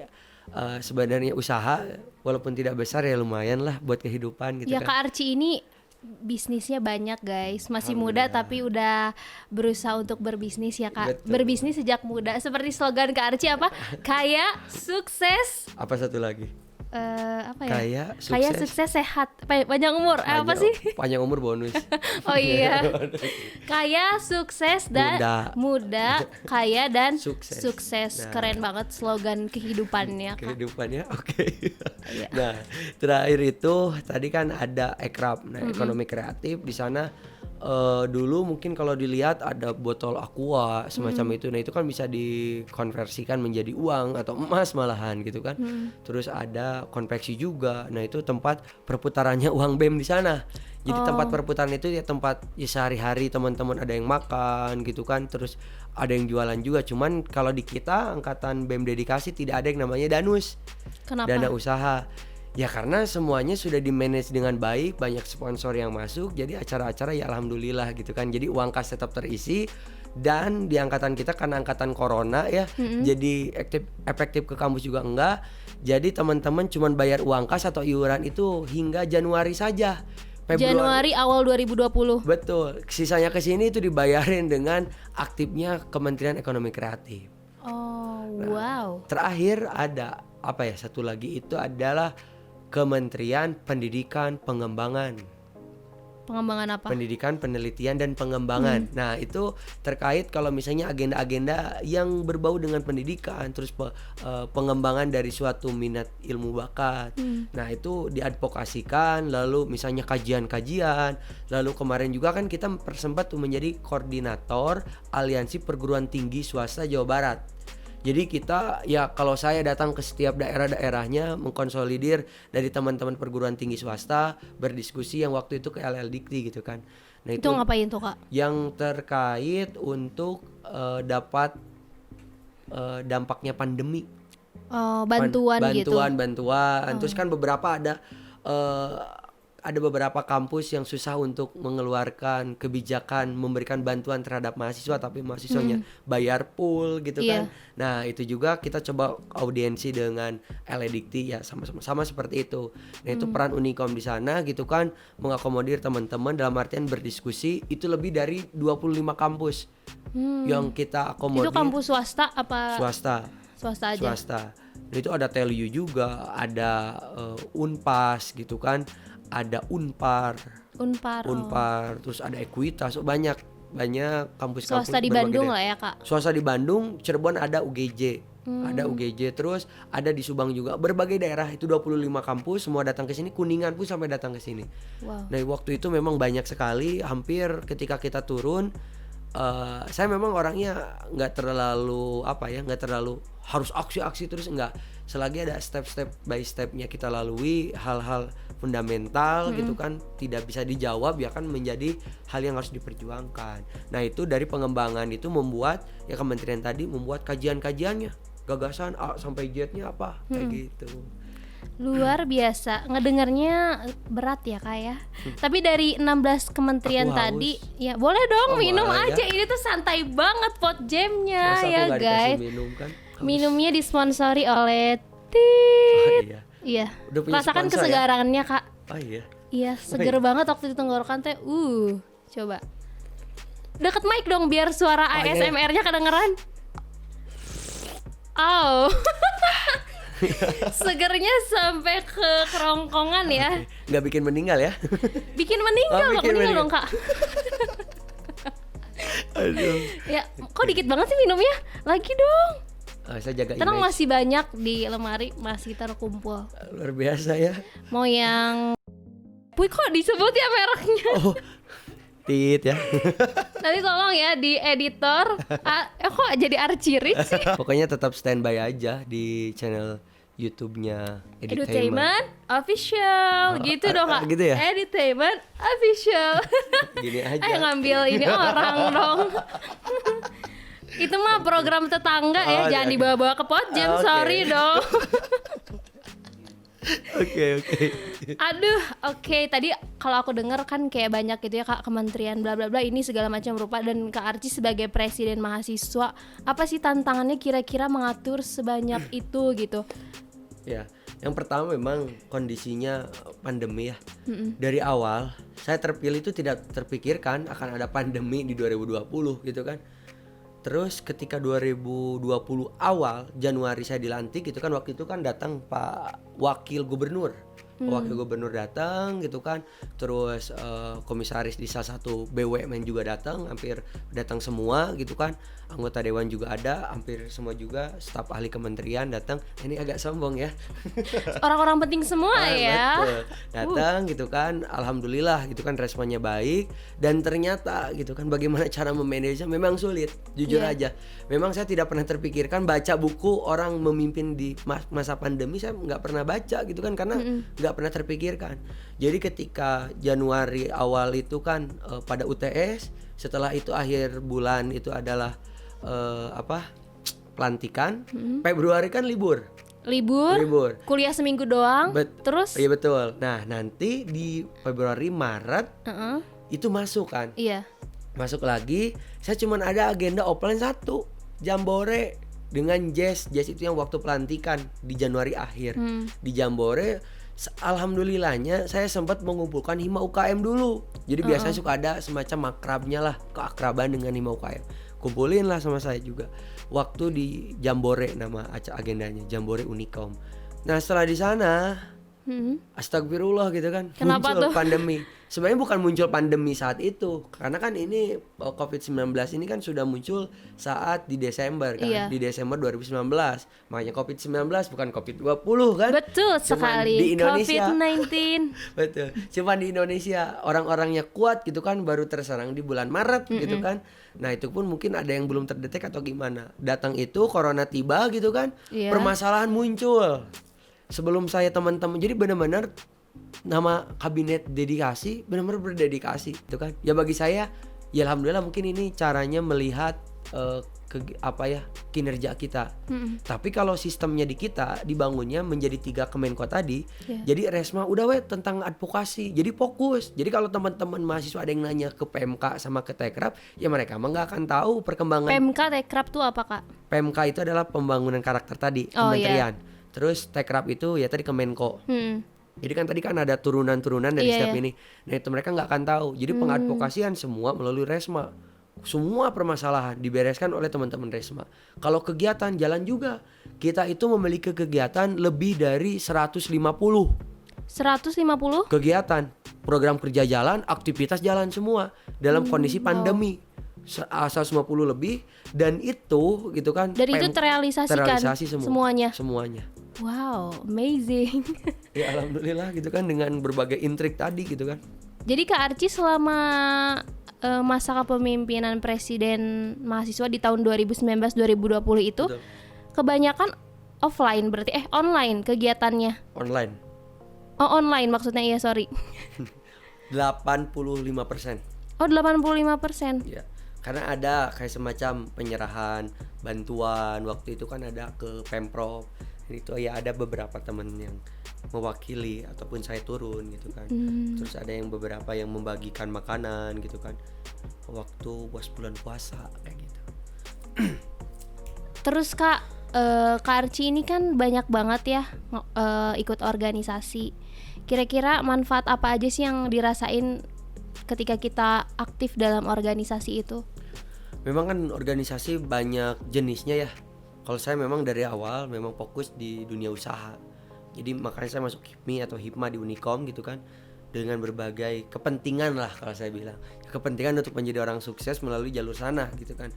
[SPEAKER 1] sebenarnya usaha walaupun tidak besar ya lumayan lah buat kehidupan gitu
[SPEAKER 2] Ya
[SPEAKER 1] kan.
[SPEAKER 2] Kak Archie ini bisnisnya banyak guys, masih muda tapi udah berusaha untuk berbisnis ya Kak.
[SPEAKER 1] Betul.
[SPEAKER 2] Berbisnis sejak muda, seperti slogan Kak Archie apa? Kaya, sukses,
[SPEAKER 1] Apa satu lagi?
[SPEAKER 2] apa ya?
[SPEAKER 1] Kaya,
[SPEAKER 2] Kaya,
[SPEAKER 1] sukses.
[SPEAKER 2] sukses, sehat, panjang umur. Apa sih?
[SPEAKER 1] Panjang umur bonus.
[SPEAKER 2] Oh iya. Kaya, sukses dan muda, kaya dan
[SPEAKER 1] Sukses.
[SPEAKER 2] sukses.
[SPEAKER 1] Nah.
[SPEAKER 2] Keren banget slogan kehidupannya Kak.
[SPEAKER 1] Kehidupannya oke.
[SPEAKER 2] Iya.
[SPEAKER 1] Nah, terakhir itu tadi kan ada ekrab. Nah, ekonomi kreatif di sana dulu mungkin kalau dilihat ada botol aqua semacam itu. Nah, itu kan bisa dikonversikan menjadi uang atau emas malahan gitu kan. Terus ada konveksi juga. Nah, itu tempat perputarannya uang BEM di sana. Jadi tempat perputaran itu ya tempat ya sehari-hari teman-teman ada yang makan gitu kan. Terus ada yang jualan juga. Cuman kalau di kita angkatan BEM dedikasi tidak ada yang namanya danus.
[SPEAKER 2] Kenapa?
[SPEAKER 1] Dana usaha. Ya karena semuanya sudah di-manage dengan baik, banyak sponsor yang masuk, jadi acara-acara ya alhamdulillah gitu kan. Jadi uang kas tetap terisi dan di angkatan kita karena angkatan corona ya, jadi efektif ke kampus juga enggak. Jadi teman-teman cuman bayar uang kas atau iuran itu hingga Januari saja.
[SPEAKER 2] Januari awal 2020.
[SPEAKER 1] Betul. Sisanya ke sini itu dibayarin dengan aktifnya Kementerian Ekonomi Kreatif.
[SPEAKER 2] Oh, wow.
[SPEAKER 1] Terakhir ada apa ya? Satu lagi itu adalah Kementerian Pendidikan Pengembangan.
[SPEAKER 2] Pengembangan apa?
[SPEAKER 1] Pendidikan, penelitian dan pengembangan. Nah, itu terkait kalau misalnya agenda-agenda yang berbau dengan pendidikan, terus pengembangan dari suatu minat ilmu bakat. Nah, itu diadvokasikan, lalu misalnya kajian-kajian. Lalu kemarin juga kan kita sempat tuh menjadi koordinator Aliansi Perguruan Tinggi Swasta Jawa Barat. Jadi kita ya kalau saya datang ke setiap daerah-daerahnya mengkonsolidir dari teman-teman perguruan tinggi swasta, berdiskusi yang waktu itu ke LLDikti gitu kan. Nah
[SPEAKER 2] Itu ngapain tuh Kak?
[SPEAKER 1] yang terkait untuk dapat dampaknya pandemi.
[SPEAKER 2] Oh, bantuan gitu.
[SPEAKER 1] Bantuan. Terus kan beberapa ada beberapa kampus yang susah untuk mengeluarkan kebijakan memberikan bantuan terhadap mahasiswa tapi mahasiswanya bayar full gitu
[SPEAKER 2] Iya.
[SPEAKER 1] kan. Nah, itu juga kita coba audiensi dengan LEDikti ya sama seperti itu. Nah, itu peran Unikom di sana gitu kan mengakomodir teman-teman dalam artian berdiskusi itu lebih dari 25 kampus yang kita akomodir.
[SPEAKER 2] Itu kampus swasta apa?
[SPEAKER 1] Swasta.
[SPEAKER 2] Swasta aja.
[SPEAKER 1] Swasta. Nah, itu ada TELU juga, ada Unpas gitu kan. Ada Unpar, terus ada Ekuitas, banyak kampus-kampus
[SPEAKER 2] Swasta di
[SPEAKER 1] berbagai
[SPEAKER 2] Bandung
[SPEAKER 1] daerah.
[SPEAKER 2] lah ya Kak.
[SPEAKER 1] Swasta di Bandung, Cirebon ada UGJ. Ada UGJ, terus ada di Subang juga. Berbagai daerah itu 25 kampus semua datang ke sini, Kuningan pun sampai datang ke sini.
[SPEAKER 2] Wow.
[SPEAKER 1] Nah, waktu itu memang banyak sekali, hampir ketika kita turun saya memang orangnya nggak terlalu harus aksi-aksi terus, enggak. Selagi ada step by stepnya kita lalui, hal-hal fundamental gitu kan tidak bisa dijawab ya kan menjadi hal yang harus diperjuangkan. Nah, itu dari pengembangan itu membuat ya kementerian tadi membuat kajian-kajiannya, gagasan A sampai Z-nya apa kayak gitu.
[SPEAKER 2] Luar biasa, ngedengarnya berat ya Kak ya. Tapi dari 16 kementerian
[SPEAKER 1] Aku haus.
[SPEAKER 2] tadi, ya boleh dong
[SPEAKER 1] Oh,
[SPEAKER 2] minum
[SPEAKER 1] boleh
[SPEAKER 2] aja.
[SPEAKER 1] ya.
[SPEAKER 2] Ini tuh santai banget pot jamnya
[SPEAKER 1] Masa aku
[SPEAKER 2] ya
[SPEAKER 1] nggak dikasih
[SPEAKER 2] guys.
[SPEAKER 1] minum kan? Haus.
[SPEAKER 2] Minumnya disponsori oleh
[SPEAKER 1] Oh,
[SPEAKER 2] Tit.
[SPEAKER 1] iya.
[SPEAKER 2] Iya.
[SPEAKER 1] Udah punya
[SPEAKER 2] Rasakan
[SPEAKER 1] sponsor ya?
[SPEAKER 2] kesegarannya Kak.
[SPEAKER 1] Oh iya.
[SPEAKER 2] Iya, seger banget waktu di tenggorokan teh. Coba. Deket mic dong biar suara
[SPEAKER 1] Oh, iya.
[SPEAKER 2] ASMR-nya kedengeran. Oh. Segernya sampai ke kerongkongan ya.
[SPEAKER 1] Nggak bikin meninggal ya?
[SPEAKER 2] Bikin meninggal
[SPEAKER 1] Oh,
[SPEAKER 2] loh,
[SPEAKER 1] bikin
[SPEAKER 2] meninggal
[SPEAKER 1] meninggal.
[SPEAKER 2] dong Kak.
[SPEAKER 1] Aduh.
[SPEAKER 2] Ya, kok dikit banget sih minumnya? Lagi dong.
[SPEAKER 1] Saya jaga
[SPEAKER 2] Tenang,
[SPEAKER 1] image.
[SPEAKER 2] masih banyak di lemari, masih terkumpul.
[SPEAKER 1] Luar biasa ya.
[SPEAKER 2] Mau yang Wih, kok disebut ya mereknya?
[SPEAKER 1] Oh, Tit ya.
[SPEAKER 2] Nanti tolong ya di editor. Kok jadi Archie Rich sih?
[SPEAKER 1] Pokoknya tetap standby aja di channel YouTube-nya Edutainment.
[SPEAKER 2] Edutainment Official gitu dong Kak.
[SPEAKER 1] gitu ya?
[SPEAKER 2] Edutainment Official.
[SPEAKER 1] Gini aja.
[SPEAKER 2] Ayo ngambil ini orang dong. Itu mah program tetangga ya,
[SPEAKER 1] Oh,
[SPEAKER 2] jangan
[SPEAKER 1] oke.
[SPEAKER 2] dibawa-bawa ke pot jam,
[SPEAKER 1] Oke.
[SPEAKER 2] sorry dong.
[SPEAKER 1] Oke.
[SPEAKER 2] Aduh, oke. Tadi kalau aku dengar kan kayak banyak gitu ya Kak, kementerian bla bla bla ini segala macam rupa, dan Kak Archie sebagai presiden mahasiswa, apa sih tantangannya kira-kira mengatur sebanyak itu gitu?
[SPEAKER 1] Ya, yang pertama memang kondisinya pandemi ya. Dari awal saya terpilih itu tidak terpikirkan akan ada pandemi di 2020 gitu kan. Terus ketika 2020 awal Januari saya dilantik gitu kan, waktu itu kan datang Pak Wakil Gubernur. Wakil Gubernur datang gitu kan. Terus komisaris di salah satu BUMN juga datang, hampir datang semua gitu kan. Anggota dewan juga ada, hampir semua juga. Staf ahli kementerian datang. Ini agak sombong ya.
[SPEAKER 2] Orang-orang penting semua ya.
[SPEAKER 1] Betul. Datang gitu kan, alhamdulillah gitu kan responnya baik. Dan ternyata gitu kan bagaimana cara memanage memang sulit, jujur
[SPEAKER 2] Iya.
[SPEAKER 1] aja. Memang saya tidak pernah terpikirkan baca buku orang memimpin di masa pandemi, saya nggak pernah baca gitu kan, karena nggak pernah terpikirkan. Jadi ketika Januari awal itu kan pada UTS, setelah itu akhir bulan itu adalah pelantikan. Februari kan libur.
[SPEAKER 2] Libur. Kuliah seminggu doang. Terus?
[SPEAKER 1] Iya betul. Nah nanti di Februari Maret
[SPEAKER 2] Heeh.
[SPEAKER 1] itu masuk kan.
[SPEAKER 2] Iya.
[SPEAKER 1] Masuk lagi. Saya cuman ada agenda offline 1, Jambore dengan jazz itu yang waktu pelantikan di Januari akhir. Di Jambore alhamdulillahnya saya sempat mengumpulkan Hima UKM dulu. Jadi biasanya suka ada semacam makrabnya lah, keakraban dengan Hima UKM. Kumpulin lah sama saya juga. Waktu di Jambore, nama agendanya Jambore Unicom. Nah setelah di sana, astagfirullah gitu kan.
[SPEAKER 2] Kenapa
[SPEAKER 1] muncul
[SPEAKER 2] tuh?
[SPEAKER 1] pandemi. Sebenarnya bukan muncul pandemi saat itu, karena kan ini COVID-19 ini kan sudah muncul saat di Desember kan.
[SPEAKER 2] Iya.
[SPEAKER 1] Di Desember 2019. Makanya COVID-19 bukan COVID-20 kan.
[SPEAKER 2] Betul
[SPEAKER 1] Cuman
[SPEAKER 2] sekali.
[SPEAKER 1] di Indonesia.
[SPEAKER 2] COVID-19.
[SPEAKER 1] Betul. Cuman di Indonesia orang-orangnya kuat gitu kan, baru terserang di bulan Maret gitu kan. Nah itu pun mungkin ada yang belum terdetek atau gimana. Datang itu corona tiba gitu kan.
[SPEAKER 2] Iya.
[SPEAKER 1] Permasalahan muncul. Sebelum saya teman-teman, jadi benar-benar nama kabinet dedikasi, benar-benar berdedikasi gitu kan. Ya bagi saya ya alhamdulillah mungkin ini caranya melihat kinerja kita. Tapi kalau sistemnya di kita dibangunnya menjadi 3 Kemenko tadi, jadi Resma udah tentang advokasi, jadi fokus. Jadi kalau teman-teman mahasiswa ada yang nanya ke PMK sama ke Tekrab, ya mereka mah nggak akan tahu perkembangan.
[SPEAKER 2] PMK Tekrab tuh apa Kak?
[SPEAKER 1] PMK itu adalah pembangunan karakter tadi,
[SPEAKER 2] Oh,
[SPEAKER 1] kementerian. Terus Tekrab itu ya tadi Kemenko. Jadi kan tadi kan ada turunan-turunan dari
[SPEAKER 2] Iya,
[SPEAKER 1] setiap
[SPEAKER 2] iya.
[SPEAKER 1] ini. Nah itu mereka nggak akan tahu. Jadi pengadvokasian semua melalui Resma. Semua permasalahan dibereskan oleh teman-teman Resma. Kalau kegiatan jalan juga. Kita itu memiliki kegiatan lebih dari 150
[SPEAKER 2] 150?
[SPEAKER 1] kegiatan. Program kerja jalan, aktivitas jalan semua. Dalam kondisi pandemi. 150 lebih. Dan itu gitu kan.
[SPEAKER 2] Dan itu terrealisasikan
[SPEAKER 1] terrealisasi
[SPEAKER 2] semuanya?
[SPEAKER 1] Semuanya.
[SPEAKER 2] Wow, amazing.
[SPEAKER 1] Ya alhamdulillah gitu kan, dengan berbagai intrik tadi gitu kan.
[SPEAKER 2] Jadi Kak Archie selama masa kepemimpinan presiden mahasiswa di tahun 2019-2020 itu
[SPEAKER 1] Betul.
[SPEAKER 2] kebanyakan offline berarti online kegiatannya.
[SPEAKER 1] Online.
[SPEAKER 2] Oh online maksudnya, iya sorry.
[SPEAKER 1] 85%.
[SPEAKER 2] Oh 85%.
[SPEAKER 1] Ya. Karena ada kayak semacam penyerahan bantuan waktu itu kan ada ke Pemprov. Itu ya ada beberapa teman yang mewakili ataupun saya turun gitu kan. Terus ada yang beberapa yang membagikan makanan gitu kan. Waktu bulan puasa kayak gitu.
[SPEAKER 2] Terus Kak Archie ini kan banyak banget ya ikut organisasi. Kira-kira manfaat apa aja sih yang dirasain ketika kita aktif dalam organisasi itu?
[SPEAKER 1] Memang kan organisasi banyak jenisnya ya. Kalau saya memang dari awal memang fokus di dunia usaha. Jadi makanya saya masuk HIPMI atau HIPMA di Unicom gitu kan. Dengan berbagai kepentingan lah kalau saya bilang. Kepentingan untuk menjadi orang sukses melalui jalur sana gitu kan.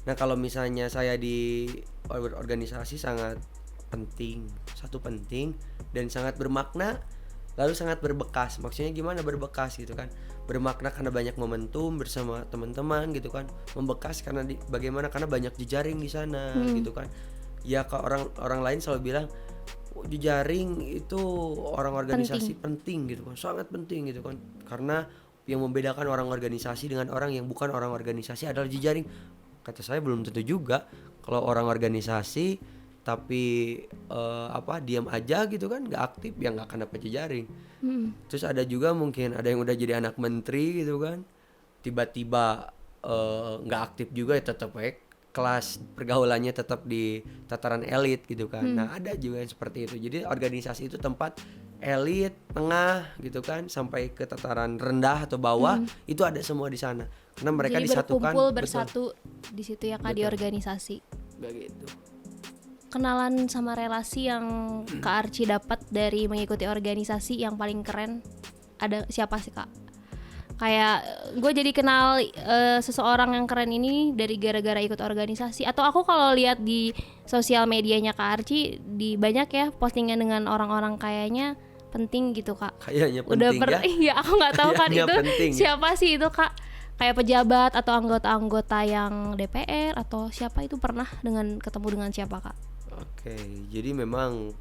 [SPEAKER 1] Nah kalau misalnya saya di organisasi sangat penting. Satu penting dan sangat bermakna. Lalu sangat berbekas. Maksudnya gimana berbekas gitu kan. Bermakna karena banyak momentum bersama teman-teman gitu kan. Membekas karena bagaimana, karena banyak jejaring di sana gitu kan. Ya ke orang lain selalu bilang jejaring itu orang organisasi penting gitu kan. Sangat penting gitu kan. Karena yang membedakan orang organisasi dengan orang yang bukan orang organisasi adalah jejaring. Kata saya belum tentu juga. Kalau orang organisasi tapi diam aja gitu kan, nggak aktif, ya nggak akan dapat jejaring. Terus ada juga mungkin ada yang udah jadi anak menteri gitu kan, tiba-tiba nggak aktif juga, ya tetap kelas pergaulannya tetap di tataran elit gitu kan. Nah ada juga yang seperti itu. Jadi organisasi itu tempat elit, tengah gitu kan, sampai ke tataran rendah atau bawah itu ada semua di sana. Karena mereka
[SPEAKER 2] Jadi
[SPEAKER 1] disatukan.
[SPEAKER 2] berkumpul
[SPEAKER 1] betul,
[SPEAKER 2] bersatu di situ ya Kak, di
[SPEAKER 1] Betul.
[SPEAKER 2] organisasi.
[SPEAKER 1] begitu.
[SPEAKER 2] Kenalan sama relasi yang Kak Archie dapat dari mengikuti organisasi yang paling keren ada siapa sih Kak? Kayak gue jadi kenal seseorang yang keren ini dari gara-gara ikut organisasi. Atau aku kalau lihat di sosial medianya Kak Archie di banyak ya postingan dengan orang-orang kayaknya penting gitu Kak.
[SPEAKER 1] Kayaknya
[SPEAKER 2] Udah
[SPEAKER 1] penting ya.
[SPEAKER 2] iya aku nggak tahu kan
[SPEAKER 1] Kayaknya
[SPEAKER 2] itu
[SPEAKER 1] penting ya.
[SPEAKER 2] siapa sih itu Kak? Kayak pejabat atau anggota-anggota yang DPR atau siapa itu pernah ketemu dengan siapa Kak?
[SPEAKER 1] Oke, jadi memang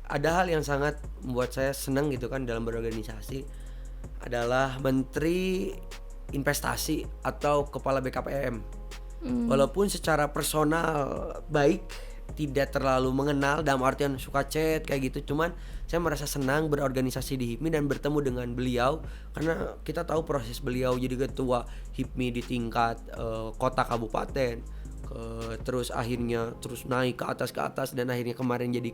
[SPEAKER 1] ada hal yang sangat membuat saya senang gitu kan dalam berorganisasi adalah Menteri Investasi atau Kepala BKPM. Walaupun secara personal baik, tidak terlalu mengenal dalam artian suka chat kayak gitu, cuman saya merasa senang berorganisasi di HIPMI dan bertemu dengan beliau karena kita tahu proses beliau jadi ketua HIPMI di tingkat kota kabupaten, terus akhirnya terus naik ke atas dan akhirnya kemarin jadi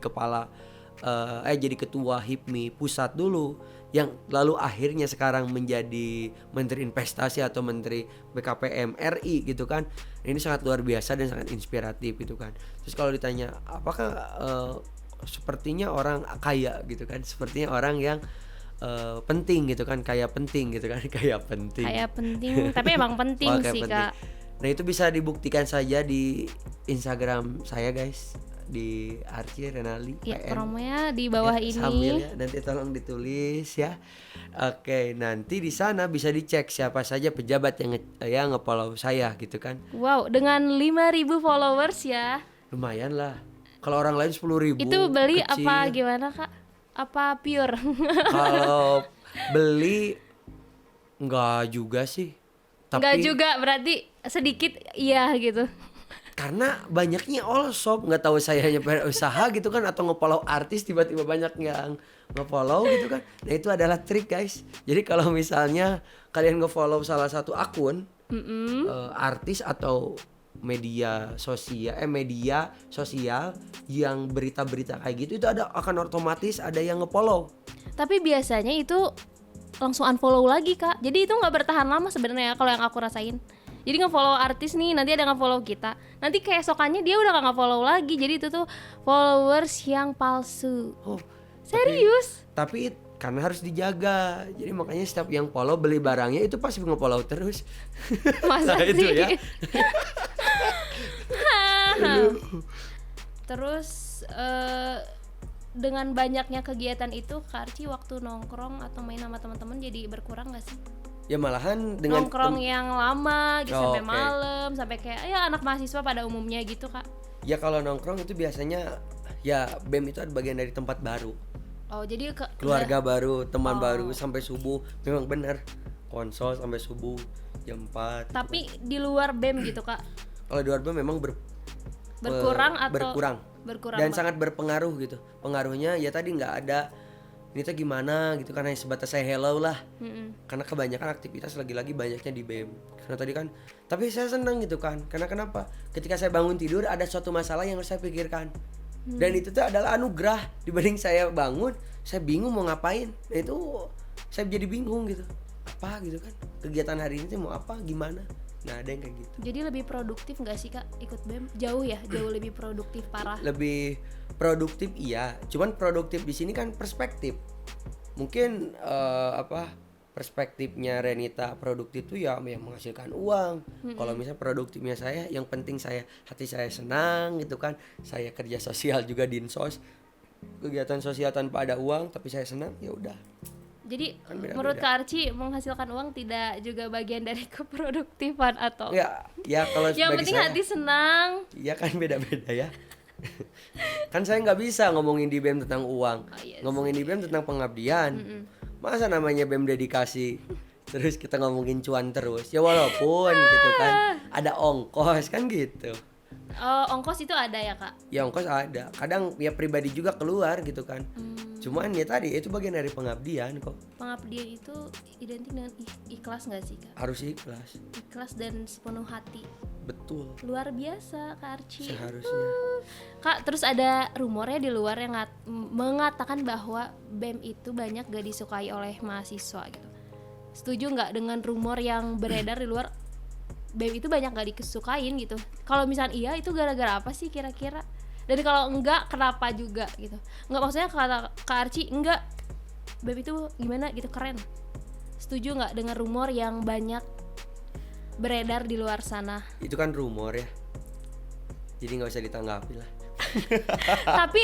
[SPEAKER 1] jadi ketua HIPMI pusat dulu, yang lalu akhirnya sekarang menjadi Menteri Investasi atau Menteri BKPM RI gitu kan. Ini sangat luar biasa dan sangat inspiratif gitu kan. Terus kalau ditanya apakah sepertinya orang kaya gitu kan, sepertinya orang yang penting gitu kan, kayak penting gitu kan. Kayak penting,
[SPEAKER 2] Tapi emang penting
[SPEAKER 1] Oke,
[SPEAKER 2] sih
[SPEAKER 1] penting.
[SPEAKER 2] Kak.
[SPEAKER 1] Nah itu bisa dibuktikan saja di Instagram saya guys, di Archie Renaldi
[SPEAKER 2] Ya,
[SPEAKER 1] PM.
[SPEAKER 2] promonya di bawah
[SPEAKER 1] Ya,
[SPEAKER 2] ini.
[SPEAKER 1] sambil ya, nanti tolong ditulis ya. Oke, nanti di sana bisa dicek siapa saja pejabat yang nge-follow saya gitu kan.
[SPEAKER 2] Wow, dengan 5.000 followers ya.
[SPEAKER 1] Lumayan lah. Kalau orang lain 10.000
[SPEAKER 2] Itu beli
[SPEAKER 1] kecil.
[SPEAKER 2] apa gimana Kak? Apa pure?
[SPEAKER 1] Kalau beli enggak juga sih.
[SPEAKER 2] Enggak
[SPEAKER 1] Tapi
[SPEAKER 2] juga, berarti sedikit iya gitu.
[SPEAKER 1] karena banyaknya all shop, nggak tahu saya hanya berusaha gitu kan atau nge-follow artis tiba-tiba banyak yang nge-follow gitu kan. Nah itu adalah trik guys. Jadi kalau misalnya kalian nge-follow salah satu akun artis atau media sosial yang berita-berita kayak gitu, itu akan otomatis ada yang nge-follow.
[SPEAKER 2] Tapi biasanya itu langsung unfollow lagi Kak. Jadi itu nggak bertahan lama sebenarnya kalau yang aku rasain. Jadi nge-follow artis nih, nanti ada nge-follow kita. Nanti keesokannya dia udah gak nge-follow lagi. Jadi itu tuh followers yang palsu.
[SPEAKER 1] Oh,
[SPEAKER 2] Serius?
[SPEAKER 1] tapi karena harus dijaga. Jadi makanya setiap yang follow beli barangnya itu pasti nge-follow terus.
[SPEAKER 2] Masa
[SPEAKER 1] Nah, itu
[SPEAKER 2] sih?
[SPEAKER 1] ya.
[SPEAKER 2] Terus dengan banyaknya kegiatan itu Kak Archie waktu nongkrong atau main sama teman-teman jadi berkurang gak sih?
[SPEAKER 1] Ya malahan dengan
[SPEAKER 2] Nongkrong yang lama gitu sampai
[SPEAKER 1] Oke.
[SPEAKER 2] malam, sampai kayak ya anak mahasiswa pada umumnya gitu Kak.
[SPEAKER 1] Ya kalau nongkrong itu biasanya ya BEM itu ada bagian dari tempat baru,
[SPEAKER 2] Oh jadi
[SPEAKER 1] keluarga baru, teman
[SPEAKER 2] Oh.
[SPEAKER 1] baru sampai subuh. Memang benar konsol sampai subuh jam 4 gitu
[SPEAKER 2] tapi di luar BEM gitu Kak.
[SPEAKER 1] Kalau di luar BEM memang
[SPEAKER 2] Berkurang atau
[SPEAKER 1] berkurang
[SPEAKER 2] berkurang
[SPEAKER 1] dan
[SPEAKER 2] Bang?
[SPEAKER 1] sangat berpengaruh gitu. Pengaruhnya ya tadi nggak ada ini tuh gimana gitu kan, hanya sebatas saya hello lah. Karena kebanyakan aktivitas lagi-lagi banyaknya di BEM. Karena tadi kan, tapi saya senang gitu kan. Karena kenapa? Ketika saya bangun tidur ada suatu masalah yang harus saya pikirkan. Dan itu tuh adalah anugerah dibanding saya bangun, saya bingung mau ngapain. Nah, itu saya jadi bingung gitu. Apa gitu kan? Kegiatan hari ini tuh mau apa, gimana? Nah, ada yang kayak gitu.
[SPEAKER 2] Jadi lebih produktif nggak sih Kak ikut BEM? Jauh ya, jauh lebih produktif parah.
[SPEAKER 1] Lebih produktif iya, cuman produktif di sini kan perspektif. Mungkin perspektifnya Renita produktif itu ya yang menghasilkan uang. Kalau misalnya produktifnya saya, yang penting hati saya senang gitu kan. Saya kerja sosial juga di Insos, kegiatan sosial tanpa ada uang tapi saya senang, ya udah.
[SPEAKER 2] Jadi
[SPEAKER 1] Kan beda-beda.
[SPEAKER 2] menurut Kak Archie menghasilkan uang tidak juga bagian dari keproduktifan atau
[SPEAKER 1] Ya kalau
[SPEAKER 2] yang
[SPEAKER 1] bagi
[SPEAKER 2] penting
[SPEAKER 1] saya,
[SPEAKER 2] hati senang.
[SPEAKER 1] ya kan beda-beda ya. Kan saya nggak bisa ngomongin di BEM tentang uang,
[SPEAKER 2] iya
[SPEAKER 1] ngomongin di BEM tentang pengabdian. Masa namanya BEM dedikasi terus kita ngomongin cuan terus, ya walaupun gitu kan ada ongkos kan gitu.
[SPEAKER 2] Ongkos itu ada ya Kak?
[SPEAKER 1] Ya ongkos ada, kadang ya pribadi juga keluar gitu kan. Cuman ya tadi itu bagian dari pengabdian kok.
[SPEAKER 2] Pengabdian itu identik dengan ikhlas nggak sih Kak?
[SPEAKER 1] Harus ikhlas.
[SPEAKER 2] Ikhlas dan sepenuh hati.
[SPEAKER 1] Betul.
[SPEAKER 2] Luar biasa Kak Archie.
[SPEAKER 1] Seharusnya.
[SPEAKER 2] Kak, terus ada rumornya di luar yang mengatakan bahwa BEM itu banyak gak disukai oleh mahasiswa gitu. Setuju nggak dengan rumor yang beredar di luar BEM itu banyak gak disukain gitu? Kalau misalnya iya, itu gara-gara apa sih kira-kira? Dan kalau enggak, kenapa juga gitu? Enggak, maksudnya kata Kak Archie, enggak, BEM itu gimana gitu, keren. Setuju nggak dengan rumor yang banyak beredar di luar sana?
[SPEAKER 1] Itu kan rumor ya. Jadi nggak usah ditanggapi lah.
[SPEAKER 2] Tapi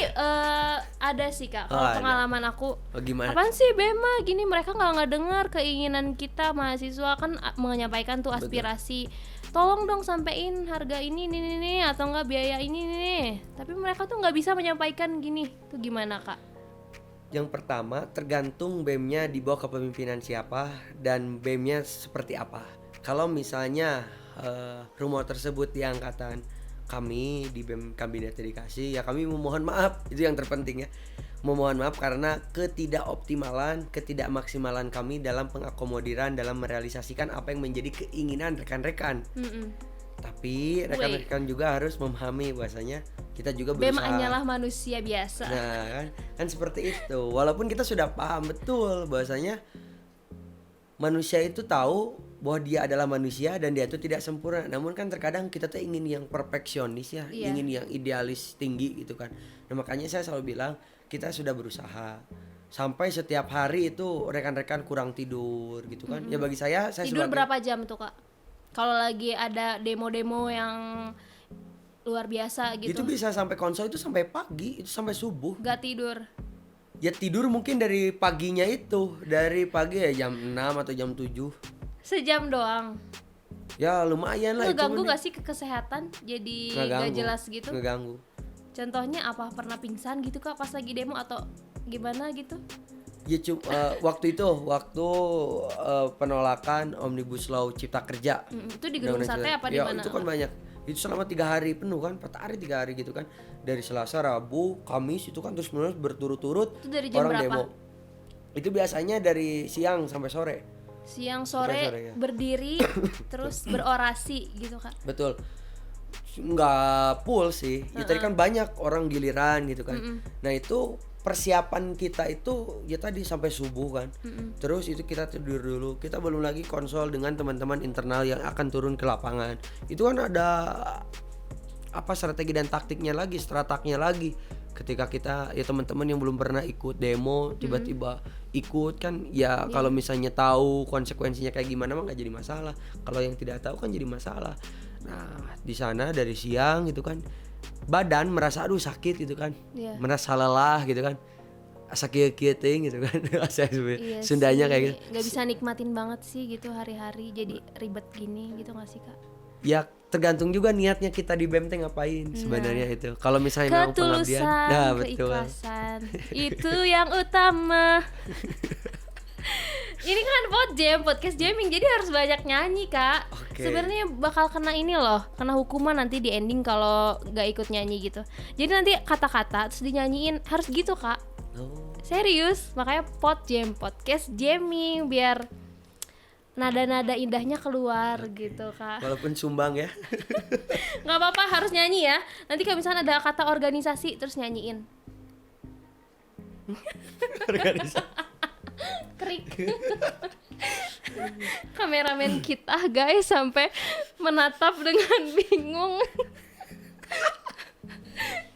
[SPEAKER 2] ada sih Kak, kalau
[SPEAKER 1] ada.
[SPEAKER 2] pengalaman aku.
[SPEAKER 1] Oh, gimana?
[SPEAKER 2] Apaan sih Bema gini, mereka nggak dengar keinginan kita mahasiswa kan menyampaikan tuh aspirasi. Tolong dong sampein harga ini atau enggak biaya ini nih. Tapi mereka tuh nggak bisa menyampaikan gini. Tuh gimana Kak?
[SPEAKER 1] Yang pertama tergantung BEM-nya di bawah kepemimpinan siapa dan BEM-nya seperti apa. Kalau misalnya rumor tersebut di angkatan kami di BEM Kabinet Dedikasi, ya kami memohon maaf, itu yang terpenting ya. Memohon maaf karena ketidakmaksimalan kami dalam pengakomodiran dalam merealisasikan apa yang menjadi keinginan rekan-rekan. Tapi rekan-rekan juga harus memahami bahwasanya kita juga
[SPEAKER 2] BEM
[SPEAKER 1] berusaha.
[SPEAKER 2] hanyalah manusia biasa.
[SPEAKER 1] Nah, kan seperti itu. Walaupun kita sudah paham betul bahwasanya manusia itu tahu bahwa dia adalah manusia dan dia itu tidak sempurna. Namun kan terkadang kita tuh ingin yang perfeksionis ya,
[SPEAKER 2] Iya.
[SPEAKER 1] ingin yang idealis tinggi gitu kan. Nah, makanya saya selalu bilang kita sudah berusaha. Sampai setiap hari itu rekan-rekan kurang tidur gitu kan. Ya bagi saya
[SPEAKER 2] Tidur
[SPEAKER 1] sebagai-
[SPEAKER 2] berapa jam tuh Kak? Kalau lagi ada demo-demo yang luar biasa gitu.
[SPEAKER 1] Itu bisa sampai konsol itu sampai pagi, itu sampai subuh.
[SPEAKER 2] Gak tidur.
[SPEAKER 1] Ya tidur mungkin dari paginya itu, dari pagi ya jam 6 atau jam 7.
[SPEAKER 2] Sejam doang.
[SPEAKER 1] Ya lumayan lah itu.
[SPEAKER 2] Ngeganggu
[SPEAKER 1] mending.
[SPEAKER 2] gak sih ke kesehatan? Jadi
[SPEAKER 1] Ngeganggu.
[SPEAKER 2] gak jelas gitu.
[SPEAKER 1] Ngeganggu.
[SPEAKER 2] Contohnya apa? Pernah pingsan gitu Kak pas lagi demo atau gimana gitu?
[SPEAKER 1] Ya waktu penolakan Omnibus Law Cipta Kerja.
[SPEAKER 2] Itu di Gedung
[SPEAKER 1] Undang-undang
[SPEAKER 2] Sate
[SPEAKER 1] Cipta-
[SPEAKER 2] apa di
[SPEAKER 1] ya,
[SPEAKER 2] mana?
[SPEAKER 1] itu kan banyak. Itu selama 3 hari penuh kan, 4 hari 3 hari gitu kan. Dari Selasa, Rabu, Kamis itu kan terus menerus berturut-turut
[SPEAKER 2] Itu dari jam
[SPEAKER 1] orang
[SPEAKER 2] berapa?
[SPEAKER 1] demo. Itu biasanya dari siang sampai sore.
[SPEAKER 2] Siang
[SPEAKER 1] Sampai
[SPEAKER 2] sore
[SPEAKER 1] sore, ya.
[SPEAKER 2] berdiri terus berorasi gitu Kak.
[SPEAKER 1] Betul. Nggak full sih. Ya, tadi kan banyak orang giliran gitu kan. Nah itu persiapan kita itu ya tadi sampai subuh kan. Terus itu kita tidur dulu. Kita belum lagi konsol dengan teman-teman internal yang akan turun ke lapangan. Itu kan ada apa strategi dan taktiknya lagi, strategnya lagi. Ketika kita ya teman-teman yang belum pernah ikut demo tiba-tiba ikut kan ya kalau misalnya tahu konsekuensinya kayak gimana mah nggak jadi masalah. Kalau yang tidak tahu kan jadi masalah. Nah di sana dari siang gitu kan badan merasa aduh sakit gitu kan,
[SPEAKER 2] Iya.
[SPEAKER 1] merasa lelah gitu kan, sakit gitu kan.
[SPEAKER 2] Iya
[SPEAKER 1] Sundanya
[SPEAKER 2] sih,
[SPEAKER 1] kayak gitu.
[SPEAKER 2] Gak bisa nikmatin banget sih gitu hari-hari jadi ribet gini gitu gak sih Kak?
[SPEAKER 1] Ya tergantung juga niatnya kita di BEM teh ngapain sebenarnya itu. Kalau misalnya memang pengabdian,
[SPEAKER 2] Ketulusan,
[SPEAKER 1] nah betul.
[SPEAKER 2] keikhlasan itu yang utama. Ini kan podcast jamming, jadi harus banyak nyanyi Kak.
[SPEAKER 1] Oke.
[SPEAKER 2] Sebenarnya bakal kena ini loh, kena hukuman nanti di ending kalau gak ikut nyanyi gitu. Jadi nanti kata-kata terus dinyanyiin harus gitu Kak.
[SPEAKER 1] Oh,
[SPEAKER 2] Serius, makanya podcast jamming biar nada-nada indahnya keluar gitu Kak.
[SPEAKER 1] walaupun sumbang ya.
[SPEAKER 2] Nggak apa-apa harus nyanyi ya. Nanti kalau misalnya ada kata organisasi terus nyanyiin. Krik. Kameramen kita guys sampai menatap dengan bingung.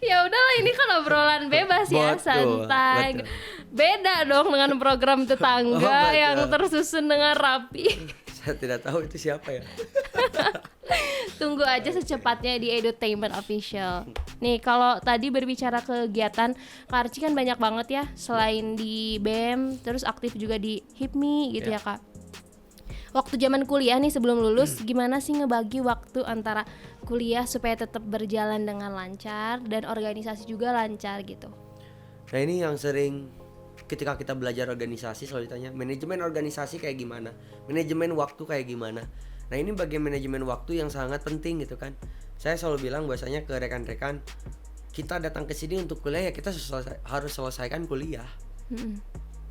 [SPEAKER 2] Ya udahlah ini kan obrolan bebas ya,
[SPEAKER 1] Betul,
[SPEAKER 2] santai.
[SPEAKER 1] betul.
[SPEAKER 2] Beda dong dengan program tetangga
[SPEAKER 1] Oh, betul.
[SPEAKER 2] yang tersusun dengan rapi.
[SPEAKER 1] Saya tidak tahu itu siapa ya.
[SPEAKER 2] Tunggu aja secepatnya di Edutainment Official. Nih kalau tadi berbicara kegiatan, Kak Archie kan banyak banget ya. Selain di BEM, terus aktif juga di HIPMI gitu ya Kak. Waktu zaman kuliah nih sebelum lulus, gimana sih ngebagi waktu antara kuliah supaya tetap berjalan dengan lancar dan organisasi juga lancar gitu?
[SPEAKER 1] Nah ini yang sering ketika kita belajar organisasi selalu ditanya manajemen organisasi kayak gimana, manajemen waktu kayak gimana. Nah ini bagian manajemen waktu yang sangat penting gitu kan. Saya selalu bilang bahwasanya ke rekan-rekan, kita datang ke sini untuk kuliah ya kita harus selesaikan kuliah.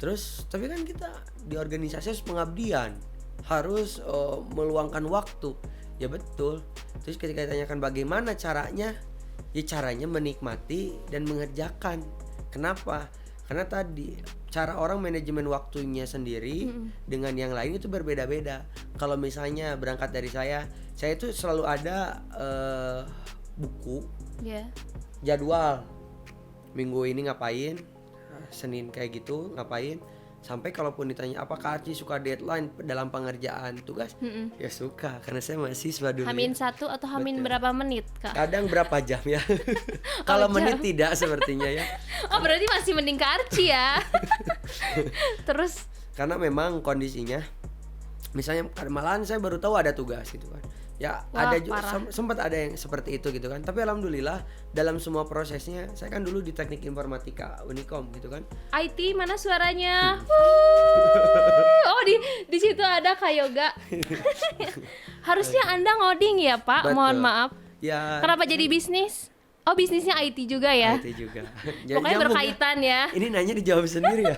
[SPEAKER 1] Terus tapi kan kita di organisasi harus pengabdian, harus meluangkan waktu. Ya betul. Terus ketika ditanyakan bagaimana caranya, ya caranya menikmati dan mengerjakan. Kenapa? Karena tadi cara orang manajemen waktunya sendiri dengan yang lain itu berbeda-beda. Kalau misalnya berangkat dari saya itu selalu ada buku jadwal minggu ini ngapain, Senin kayak gitu ngapain. Sampai kalaupun ditanya apakah Archie suka deadline dalam pengerjaan tugas, ya suka karena saya mahasiswa dulu.
[SPEAKER 2] Hamin 1 atau hamin
[SPEAKER 1] Betul.
[SPEAKER 2] berapa menit, Kak?
[SPEAKER 1] Kadang berapa jam ya? Kalau
[SPEAKER 2] jam.
[SPEAKER 1] menit tidak sepertinya ya.
[SPEAKER 2] Oh, berarti masih mending ke Archie ya. Terus
[SPEAKER 1] Karena memang kondisinya, misalnya malahan saya baru tahu ada tugas gitu kan. Ya
[SPEAKER 2] Wah,
[SPEAKER 1] ada juga
[SPEAKER 2] parah.
[SPEAKER 1] sempat ada yang seperti itu gitu kan. Tapi alhamdulillah dalam semua prosesnya, saya kan dulu di Teknik Informatika Unikom gitu kan.
[SPEAKER 2] IT mana suaranya? Wuh. Oh, di situ ada Kak Yoga. Harusnya Anda ngoding ya, Pak.
[SPEAKER 1] Betul.
[SPEAKER 2] Mohon maaf.
[SPEAKER 1] Ya
[SPEAKER 2] Kenapa jadi bisnis? Oh, bisnisnya IT juga ya?
[SPEAKER 1] IT juga.
[SPEAKER 2] Pokoknya
[SPEAKER 1] Nyambung
[SPEAKER 2] berkaitan ya.
[SPEAKER 1] Ini nanya dijawab sendiri ya.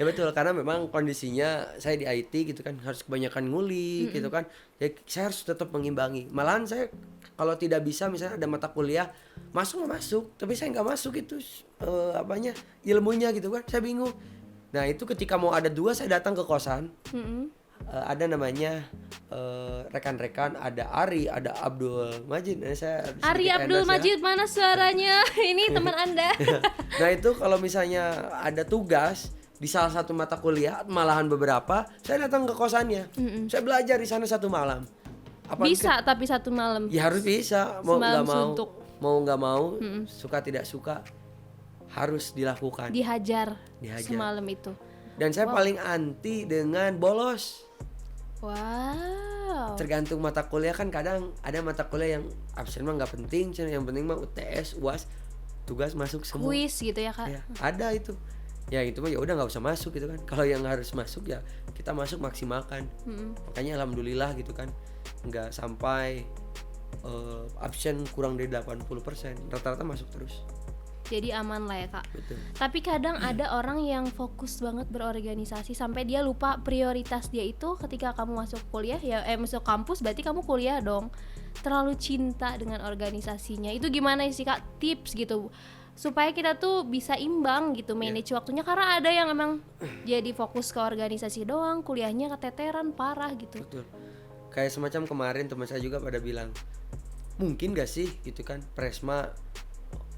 [SPEAKER 1] Ya betul, karena memang kondisinya saya di IT gitu kan, harus kebanyakan ngulik gitu kan. Ya saya harus tetap mengimbangi. Malahan saya kalau tidak bisa misalnya ada mata kuliah masuk nggak masuk, tapi saya nggak masuk itu ilmunya gitu kan. Saya bingung. Nah itu ketika mau ada dua saya datang ke kosan. Ada namanya rekan-rekan, ada Ari, ada Abdul Majid. Nah, saya
[SPEAKER 2] Ari
[SPEAKER 1] sedikit
[SPEAKER 2] Abdul
[SPEAKER 1] endorse ya.
[SPEAKER 2] Majid mana suaranya? Ini teman Anda.
[SPEAKER 1] Nah itu kalau misalnya ada tugas di salah satu mata kuliah, malahan beberapa, saya datang ke kosannya. Saya belajar di sana satu malam.
[SPEAKER 2] Bisa tapi satu malam.
[SPEAKER 1] Ya harus bisa, mau
[SPEAKER 2] Semalam
[SPEAKER 1] nggak mau,
[SPEAKER 2] suntuk.
[SPEAKER 1] mau nggak mau, suka tidak suka harus dilakukan.
[SPEAKER 2] Dihajar
[SPEAKER 1] Dihajar.
[SPEAKER 2] semalam itu.
[SPEAKER 1] Dan saya paling anti dengan bolos.
[SPEAKER 2] Wow.
[SPEAKER 1] Tergantung mata kuliah kan, kadang ada mata kuliah yang absen mah nggak penting, yang penting mah UTS, UAS, tugas masuk semua.
[SPEAKER 2] Kuis gitu ya, Kak.
[SPEAKER 1] Ya, ada itu. Ya itu mah ya udah nggak usah masuk gitu kan. Kalau yang harus masuk ya kita masuk maksimalkan. Makanya alhamdulillah gitu kan, nggak sampai absen kurang dari 80%. Rata-rata masuk terus.
[SPEAKER 2] Jadi aman lah ya, Kak.
[SPEAKER 1] Betul.
[SPEAKER 2] Tapi kadang ada orang yang fokus banget berorganisasi sampai dia lupa prioritas dia itu ketika kamu masuk kuliah ya, masuk kampus berarti kamu kuliah dong. Terlalu cinta dengan organisasinya. Itu gimana sih, Kak? Tips gitu supaya kita tuh bisa imbang gitu manage waktunya, karena ada yang emang jadi fokus ke organisasi doang, kuliahnya keteteran parah gitu.
[SPEAKER 1] Betul. Kayak semacam kemarin teman saya juga pada bilang, mungkin gak sih gitu kan Presma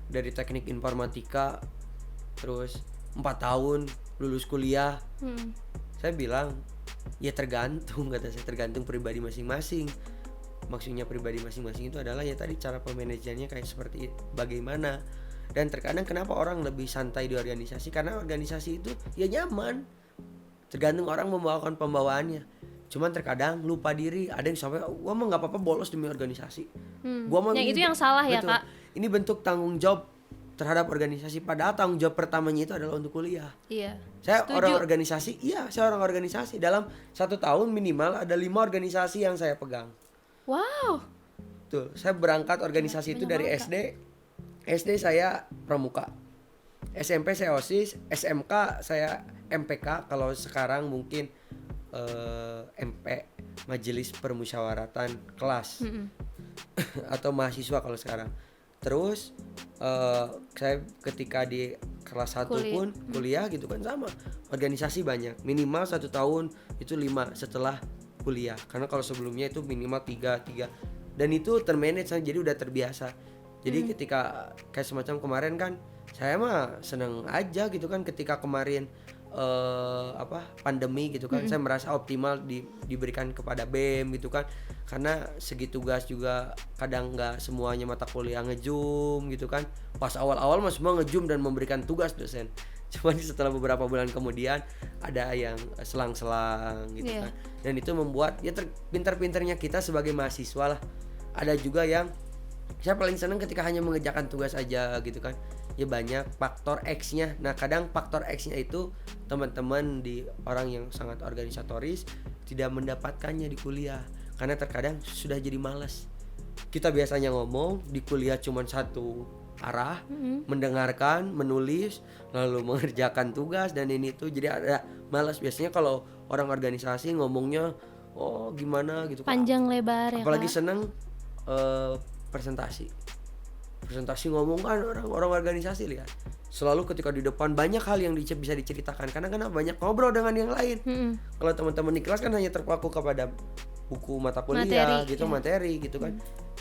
[SPEAKER 1] dari Teknik Informatika terus 4 tahun lulus kuliah. Saya bilang ya tergantung, kata saya, tergantung pribadi masing-masing. Maksudnya pribadi masing-masing itu adalah ya tadi cara pemanajemennya kayak seperti bagaimana. Dan terkadang kenapa orang lebih santai di organisasi, karena organisasi itu ya nyaman. Tergantung orang membawakan pembawaannya. Cuman terkadang lupa diri, ada yang sampai gua mah nggak apa-apa bolos demi organisasi. Gua mah
[SPEAKER 2] Yang
[SPEAKER 1] ini
[SPEAKER 2] itu yang salah ya,
[SPEAKER 1] betul.
[SPEAKER 2] Kak.
[SPEAKER 1] Ini bentuk tanggung jawab terhadap organisasi, padahal tanggung jawab pertamanya itu adalah untuk kuliah.
[SPEAKER 2] Iya.
[SPEAKER 1] Saya
[SPEAKER 2] Setuju.
[SPEAKER 1] orang organisasi, saya orang organisasi. Dalam 1 tahun minimal ada 5 organisasi yang saya pegang.
[SPEAKER 2] Wow.
[SPEAKER 1] Tuh, saya berangkat organisasi itu dari SD. SD saya pramuka, SMP saya OSIS, SMK saya MPK, kalau sekarang mungkin MP, Majelis Permusyawaratan Kelas atau mahasiswa kalau sekarang. Terus saya ketika di kelas 1 pun kuliah gitu kan sama, organisasi banyak, minimal 1 tahun itu 5 setelah kuliah, karena kalau sebelumnya itu minimal 3 dan itu termanage, jadi udah terbiasa. Jadi ketika kayak semacam kemarin kan, saya mah seneng aja gitu kan ketika kemarin pandemi gitu kan, saya merasa optimal diberikan kepada BEM gitu kan, karena segi tugas juga kadang nggak semuanya mata kuliah ngejum gitu kan. Pas awal-awal mah semua ngejum dan memberikan tugas dosen. Cuman setelah beberapa bulan kemudian ada yang selang-selang gitu kan. Dan itu membuat ya pintar-pintarnya kita sebagai mahasiswa lah. Ada juga yang saya paling senang ketika hanya mengerjakan tugas aja gitu kan. Ya banyak faktor X-nya. Nah kadang faktor X-nya itu teman-teman di orang yang sangat organisatoris tidak mendapatkannya di kuliah, karena terkadang sudah jadi malas. Kita biasanya ngomong di kuliah cuma 1 arah, mendengarkan, menulis, lalu mengerjakan tugas dan ini tuh. Jadi ada malas biasanya kalau orang organisasi ngomongnya oh gimana gitu kan.
[SPEAKER 2] Panjang lebar ya
[SPEAKER 1] Apalagi
[SPEAKER 2] Kak.
[SPEAKER 1] seneng presentasi ngomong kan orang organisasi lihat selalu ketika di depan banyak hal yang bisa diceritakan karena banyak ngobrol dengan yang lain. Kalau teman-teman di kelas kan hanya terpaku kepada buku mata kuliah
[SPEAKER 2] Materi,
[SPEAKER 1] gitu,
[SPEAKER 2] ya.
[SPEAKER 1] materi gitu kan.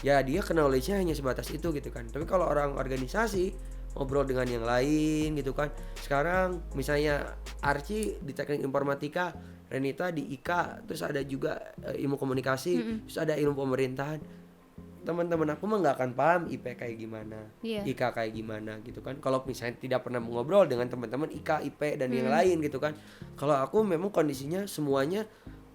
[SPEAKER 1] Ya dia knowledge-nya hanya sebatas itu gitu kan. Tapi kalau orang organisasi ngobrol dengan yang lain gitu kan. Sekarang misalnya Archie di teknik informatika, Renita di IKA, terus ada juga ilmu komunikasi, terus ada ilmu pemerintahan. Teman-teman aku mah nggak akan paham IP kayak gimana,
[SPEAKER 2] Iya.
[SPEAKER 1] IKA kayak gimana gitu kan. Kalau misalnya tidak pernah ngobrol dengan teman-teman IKA, IP dan yang lain gitu kan. Kalau aku memang kondisinya semuanya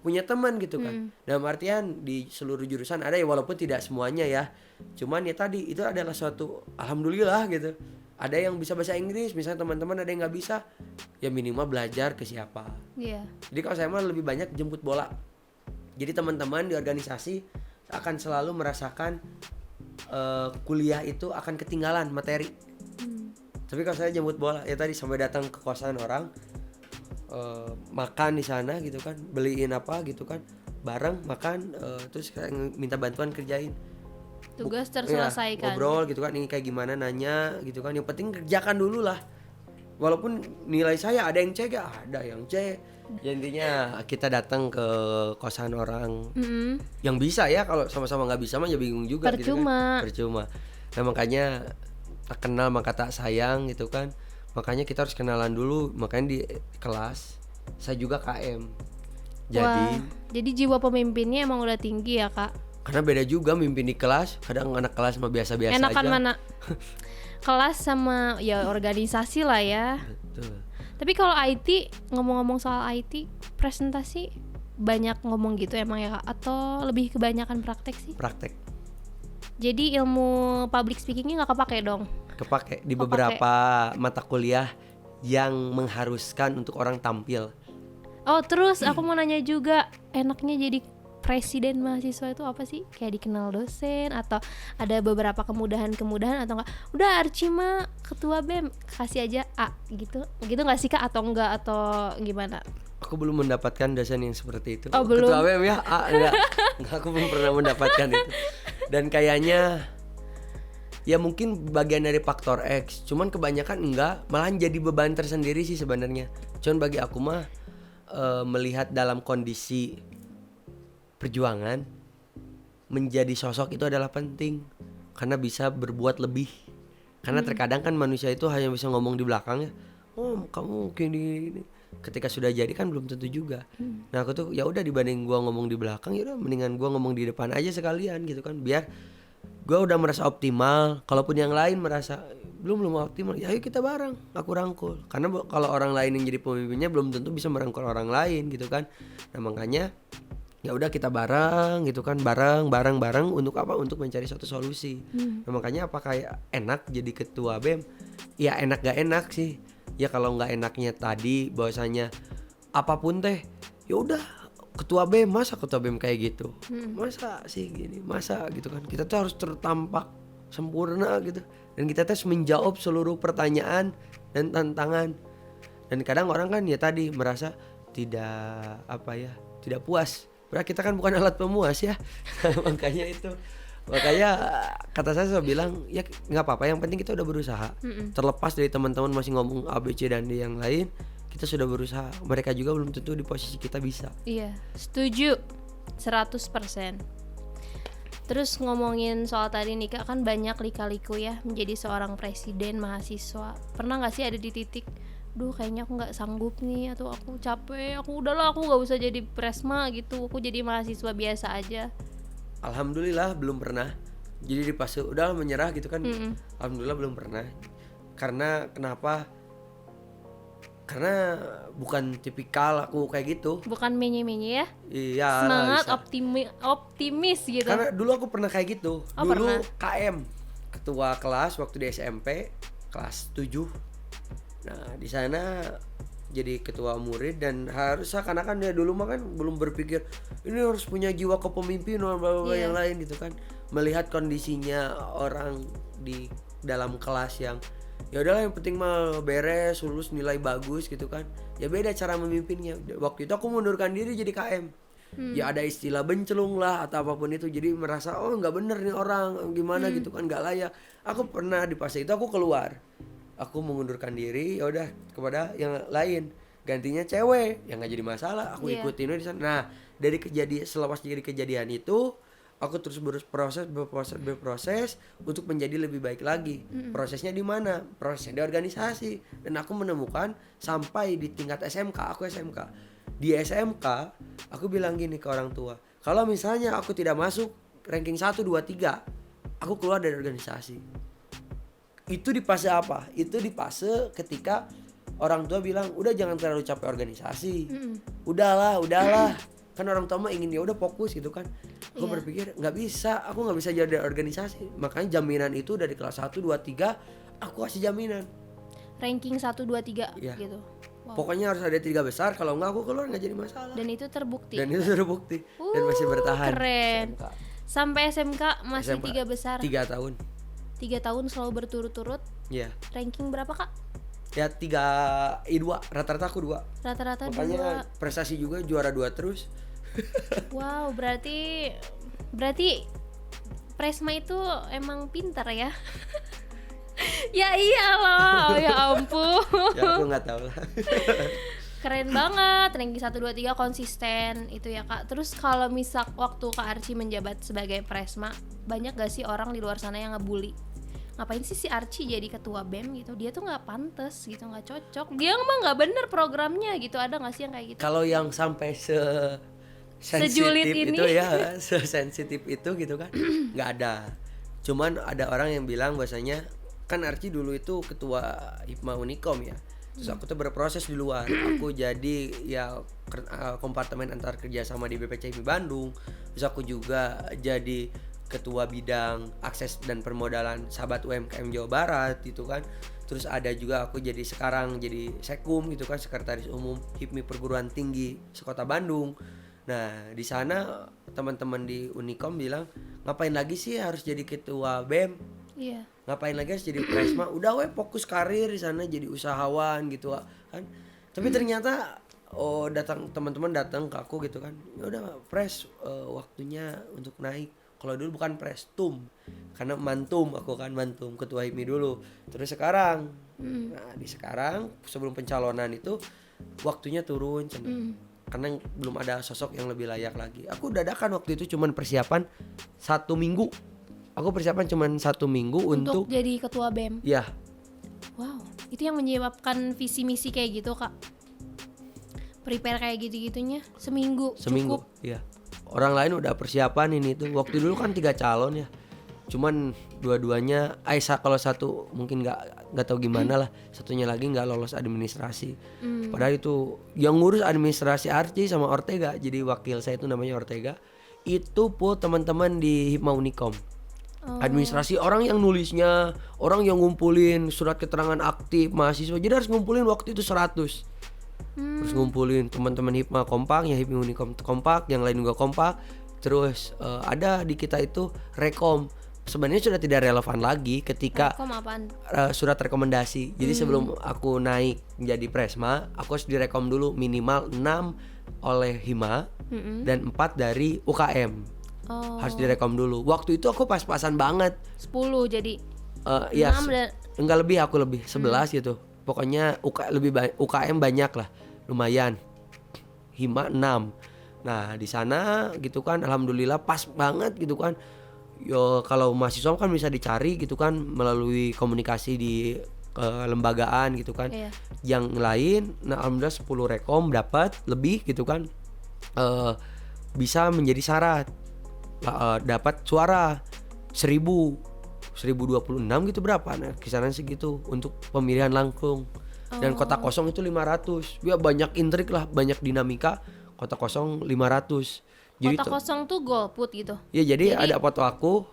[SPEAKER 1] punya teman gitu kan. Dalam artian di seluruh jurusan ada ya walaupun tidak semuanya ya. Cuman ya tadi itu adalah suatu alhamdulillah gitu. Ada yang bisa bahasa Inggris, misalnya teman-teman ada yang nggak bisa, ya minimal belajar ke siapa.
[SPEAKER 2] Iya.
[SPEAKER 1] Jadi kalau saya mah lebih banyak jemput bola. Jadi teman-teman di organisasi akan selalu merasakan kuliah itu akan ketinggalan materi. Tapi kalau saya jemput bola ya tadi sampai datang ke kosan orang, makan di sana gitu kan, beliin apa gitu kan, bareng makan, terus kayak minta bantuan kerjain.
[SPEAKER 2] Tugas
[SPEAKER 1] Ya,
[SPEAKER 2] terselesaikan.
[SPEAKER 1] ngobrol gitu kan, ini kayak gimana nanya gitu kan. Yang penting kerjakan dulu lah. Walaupun nilai saya ada yang C gak? Ada yang C. Ya, intinya kita datang ke kosan orang yang bisa ya. Kalau sama-sama nggak bisa mah ya bingung juga gitu
[SPEAKER 2] Percuma.
[SPEAKER 1] kan. Percuma. Nah makanya tak kenal maka tak sayang gitu kan. Makanya kita harus kenalan dulu. Makanya di kelas saya juga KM.
[SPEAKER 2] Wah, jadi jiwa pemimpinnya emang udah tinggi ya Kak.
[SPEAKER 1] Karena beda juga mimpin di kelas. Kadang anak kelas mah biasa-biasa
[SPEAKER 2] Enakan
[SPEAKER 1] aja.
[SPEAKER 2] mana? Kelas sama ya organisasi lah ya.
[SPEAKER 1] Betul.
[SPEAKER 2] Tapi kalau IT, ngomong-ngomong soal IT, presentasi banyak ngomong gitu emang ya Kak? Atau lebih kebanyakan praktek sih?
[SPEAKER 1] Praktek.
[SPEAKER 2] Jadi ilmu public speakingnya nggak kepake dong?
[SPEAKER 1] Kepake di
[SPEAKER 2] Oh,
[SPEAKER 1] beberapa mata kuliah yang mengharuskan untuk orang tampil.
[SPEAKER 2] Oh terus aku mau nanya juga, enaknya jadi presiden mahasiswa itu apa sih? Kayak dikenal dosen atau ada beberapa kemudahan-kemudahan atau enggak? Udah Archie mah ketua BEM, kasih aja A gitu. Gitu nggak sih Kak atau enggak atau gimana?
[SPEAKER 1] Aku belum mendapatkan dosen yang seperti itu.
[SPEAKER 2] Oh, belum?
[SPEAKER 1] Ketua BEM ya? Enggak. Enggak, aku belum pernah mendapatkan itu. Dan kayaknya ya mungkin bagian dari faktor X. Cuman kebanyakan enggak, malahan jadi beban tersendiri sih sebenarnya. Cuman bagi aku mah melihat dalam kondisi perjuangan, menjadi sosok itu adalah penting karena bisa berbuat lebih. Karena terkadang kan manusia itu hanya bisa ngomong di belakang ya. Oh, kamu mungkin ini. Ketika sudah jadi kan belum tentu juga. Nah, aku tuh ya udah dibanding gua ngomong di belakang ya udah mendingan gua ngomong di depan aja sekalian gitu kan. Biar gua udah merasa optimal, kalaupun yang lain merasa belum optimal, ya ayo kita bareng, aku rangkul. Karena kalau orang lain yang jadi pemimpinnya belum tentu bisa merangkul orang lain gitu kan. Nah, makanya ya udah kita bareng gitu kan, bareng untuk apa? Untuk mencari suatu solusi. Nah, makanya apa kayak enak jadi ketua BEM? Ya enak gak enak sih. Ya kalau nggak enaknya tadi bahwasanya apapun teh ya udah ketua BEM, masa ketua BEM kayak gitu, masa sih gini, masa gitu kan. Kita tuh harus tertampak sempurna gitu, dan kita tuh harus menjawab seluruh pertanyaan dan tantangan. Dan kadang orang kan ya tadi merasa tidak tidak puas. Berarti kita kan bukan alat pemuas ya. Makanya kata saya bilang ya nggak apa-apa, yang penting kita udah berusaha. Terlepas dari teman-teman masih ngomong A, B, C dan D yang lain, kita sudah berusaha. Mereka juga belum tentu di posisi kita bisa.
[SPEAKER 2] Iya, setuju 100%. Terus ngomongin soal tadi nih Kak, kan banyak lika-liku ya menjadi seorang presiden mahasiswa. Pernah gak sih ada di titik, duh kayaknya aku gak sanggup nih, atau aku capek, aku udahlah aku gak usah jadi presma gitu, aku jadi mahasiswa biasa aja.
[SPEAKER 1] Alhamdulillah belum pernah. Jadi di fase udah menyerah gitu kan. Alhamdulillah belum pernah. Karena kenapa? Karena bukan tipikal aku kayak gitu.
[SPEAKER 2] Bukan menye-menye ya.
[SPEAKER 1] Iya.
[SPEAKER 2] Semangat,
[SPEAKER 1] bisa.
[SPEAKER 2] optimis gitu.
[SPEAKER 1] Karena dulu aku pernah kayak gitu.
[SPEAKER 2] Oh,
[SPEAKER 1] Dulu
[SPEAKER 2] pernah.
[SPEAKER 1] KM, ketua kelas waktu di SMP kelas 7. Nah, di sana jadi ketua murid dan harus seakan-akan ya dulu mah kan belum berpikir ini harus punya jiwa kepemimpinan yang lain gitu kan. Melihat kondisinya orang di dalam kelas yang ya udahlah yang penting mah beres, lulus nilai bagus gitu kan. Ya beda cara memimpinnya. Waktu itu aku mundurkan diri jadi KM. Ya ada istilah bencelung lah atau apapun itu, jadi merasa oh nggak bener nih orang gimana gitu kan, nggak layak. Aku pernah di fase itu aku keluar, aku mengundurkan diri, ya udah kepada yang lain, gantinya cewek yang nggak jadi masalah, aku
[SPEAKER 2] Iya.
[SPEAKER 1] ikutin di sana. Nah dari kejadian, selepas jadi kejadian itu aku terus berproses untuk menjadi lebih baik lagi. Prosesnya di mana? Prosesnya di organisasi. Dan aku menemukan sampai di tingkat SMK, aku SMK. Di SMK, aku bilang gini ke orang tua, kalau misalnya aku tidak masuk ranking 1, 2, 3, aku keluar dari organisasi. Itu di fase apa? Itu di fase ketika orang tua bilang, udah jangan terlalu capek organisasi. Udahlah. Kan orang tua mah ingin ya udah fokus gitu kan. Aku
[SPEAKER 2] Iya.
[SPEAKER 1] berpikir nggak bisa, aku nggak bisa jadi organisasi. Makanya jaminan itu dari kelas 1, 2, 3 aku kasih jaminan.
[SPEAKER 2] Ranking 1 2 3
[SPEAKER 1] Iya.
[SPEAKER 2] gitu. Wow.
[SPEAKER 1] Pokoknya harus ada 3 besar, kalau nggak aku keluar nggak jadi masalah.
[SPEAKER 2] Dan itu terbukti.
[SPEAKER 1] Dan itu terbukti dan masih bertahan.
[SPEAKER 2] Keren.
[SPEAKER 1] SMK.
[SPEAKER 2] Sampai SMK masih
[SPEAKER 1] SMK,
[SPEAKER 2] 3 besar.
[SPEAKER 1] 3 tahun.
[SPEAKER 2] 3 tahun selalu berturut-turut.
[SPEAKER 1] Ya.
[SPEAKER 2] Ranking berapa, Kak?
[SPEAKER 1] Ya 2, rata-rata aku 2.
[SPEAKER 2] Rata-rata
[SPEAKER 1] Makanya
[SPEAKER 2] 2.
[SPEAKER 1] prestasi juga juara 2 terus.
[SPEAKER 2] Wow, berarti Presma itu emang pintar ya. Ya iya loh, ya ampun.
[SPEAKER 1] Ya aku nggak tahu lah.
[SPEAKER 2] Keren banget, ranking 1 2 3 konsisten itu ya, Kak. Terus kalau misal waktu Kak Archie menjabat sebagai Presma, banyak gak sih orang di luar sana yang ngebully? Ngapain sih si Archie jadi ketua BEM gitu? Dia tuh nggak pantas gitu, nggak cocok. Dia mah nggak bener programnya gitu. Ada nggak sih yang kayak gitu?
[SPEAKER 1] Kalau yang sampai
[SPEAKER 2] Sejulit
[SPEAKER 1] sensitif
[SPEAKER 2] ini.
[SPEAKER 1] itu ya, sensitif itu gitu kan, nggak ada. Cuman ada orang yang bilang bahasanya kan Archie dulu itu ketua Hipma Unikom ya. Terus aku tuh berproses di luar. Aku jadi ya kompartemen antar kerja sama di BPCMI Bandung. Terus aku juga jadi ketua bidang akses dan permodalan sahabat UMKM Jawa Barat gitu kan. Terus ada juga aku jadi sekarang jadi Sekum gitu kan, sekretaris umum HIPMI Perguruan Tinggi Sekota Bandung. Nah, di sana teman-teman di Unikom bilang, "Ngapain lagi sih harus jadi ketua BEM?
[SPEAKER 2] Iya.
[SPEAKER 1] Ngapain lagi harus jadi Presma? Udah we fokus karir di sana jadi usahawan gitu kan." Tapi ternyata teman-teman datang ke aku gitu kan. Ya udah Pres, waktunya untuk naik. Kalau dulu bukan Pres, Tum. Karena mantum aku kan, mantum ketua HIPMI dulu. Terus sekarang. Nah, di sekarang sebelum pencalonan itu waktunya turun karena belum ada sosok yang lebih layak lagi. Aku dadakan waktu itu cuman persiapan 1 minggu. Aku persiapan cuman 1 minggu
[SPEAKER 2] Untuk
[SPEAKER 1] untuk
[SPEAKER 2] jadi ketua BEM.
[SPEAKER 1] ya
[SPEAKER 2] Wow, itu yang menyebabkan visi misi kayak gitu, Kak. Prepare kayak gitu-gitunya seminggu.
[SPEAKER 1] seminggu.
[SPEAKER 2] Cukup.
[SPEAKER 1] Ya. Orang lain udah persiapan ini tuh. Waktu dulu kan 3 calon ya. Cuman dua-duanya Aisyah kalau satu mungkin nggak tahu gimana lah, satunya lagi nggak lolos administrasi. Padahal itu yang ngurus administrasi Archie sama Ortega, jadi wakil saya itu namanya Ortega. Itu pun teman-teman di Hipma Unikom. Administrasi orang yang nulisnya, orang yang ngumpulin surat keterangan aktif mahasiswa. Jadi harus ngumpulin waktu itu 100. Terus ngumpulin teman-teman Hipma kompak, ya Hipma Unikom kompak, yang lain juga kompak. Terus ada di kita itu rekom. Sebenarnya sudah tidak relevan lagi ketika
[SPEAKER 2] Rekom apaan?
[SPEAKER 1] surat rekomendasi. Jadi sebelum aku naik menjadi Presma, aku harus direkom dulu minimal 6 oleh Hima dan 4 dari UKM.
[SPEAKER 2] Oh,
[SPEAKER 1] Harus direkom dulu. Waktu itu aku pas-pasan banget.
[SPEAKER 2] 10 jadi.
[SPEAKER 1] Ya
[SPEAKER 2] 6 dan
[SPEAKER 1] enggak lebih, aku lebih 11 gitu. Pokoknya UKM banyak lah, lumayan. Hima 6. Nah, di sana gitu kan alhamdulillah pas banget gitu kan. Yo kalau mahasiswa kan bisa dicari gitu kan melalui komunikasi di kelembagaan gitu kan.
[SPEAKER 2] Iya.
[SPEAKER 1] Yang lain nah alhamdulillah 10 rekom dapat lebih gitu kan. Bisa menjadi syarat dapat suara 1026 gitu berapa, nah kisaran segitu untuk pemilihan langsung. Dan kota kosong itu 500. Ya banyak intrik lah, banyak dinamika. Kota kosong 500. Jadi
[SPEAKER 2] kota kosong tuh golput gitu.
[SPEAKER 1] ya jadi ada foto aku,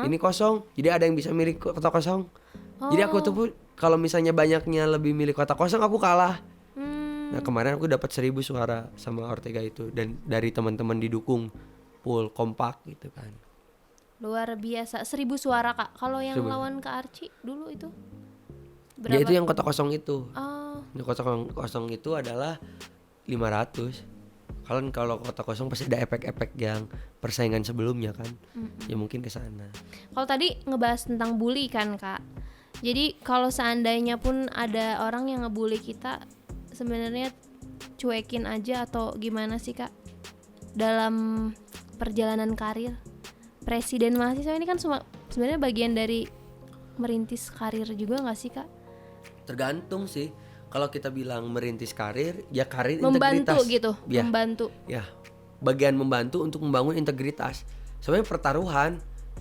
[SPEAKER 1] ini kosong. Jadi ada yang bisa milih kota kosong. Jadi aku tuh kalau misalnya banyaknya lebih milih kota kosong, aku kalah. Nah kemarin aku dapat 1000 suara sama Ortega itu, dan dari teman-teman didukung full kompak gitu kan.
[SPEAKER 2] Luar biasa. 1.000 suara Kak. Kalau yang
[SPEAKER 1] 1.000.
[SPEAKER 2] lawan Kak Archie dulu itu
[SPEAKER 1] Ya
[SPEAKER 2] berapa?
[SPEAKER 1] itu yang kota kosong itu.
[SPEAKER 2] Oh,
[SPEAKER 1] Yang kota kosong itu adalah 500. Kalau kota kosong pasti ada efek-efek yang persaingan sebelumnya kan. Ya mungkin ke sana.
[SPEAKER 2] kalau tadi ngebahas tentang bully kan Kak. Jadi kalau seandainya pun ada orang yang ngebully kita, sebenarnya cuekin aja atau gimana sih Kak? Dalam perjalanan karir, presiden mahasiswa ini kan sebenarnya bagian dari merintis karir juga nggak sih Kak?
[SPEAKER 1] Tergantung sih. Kalau kita bilang merintis karir, ya karir
[SPEAKER 2] Membantu
[SPEAKER 1] integritas.
[SPEAKER 2] gitu,
[SPEAKER 1] Ya,
[SPEAKER 2] membantu.
[SPEAKER 1] ya. Bagian membantu untuk membangun integritas. Sebenarnya pertaruhan.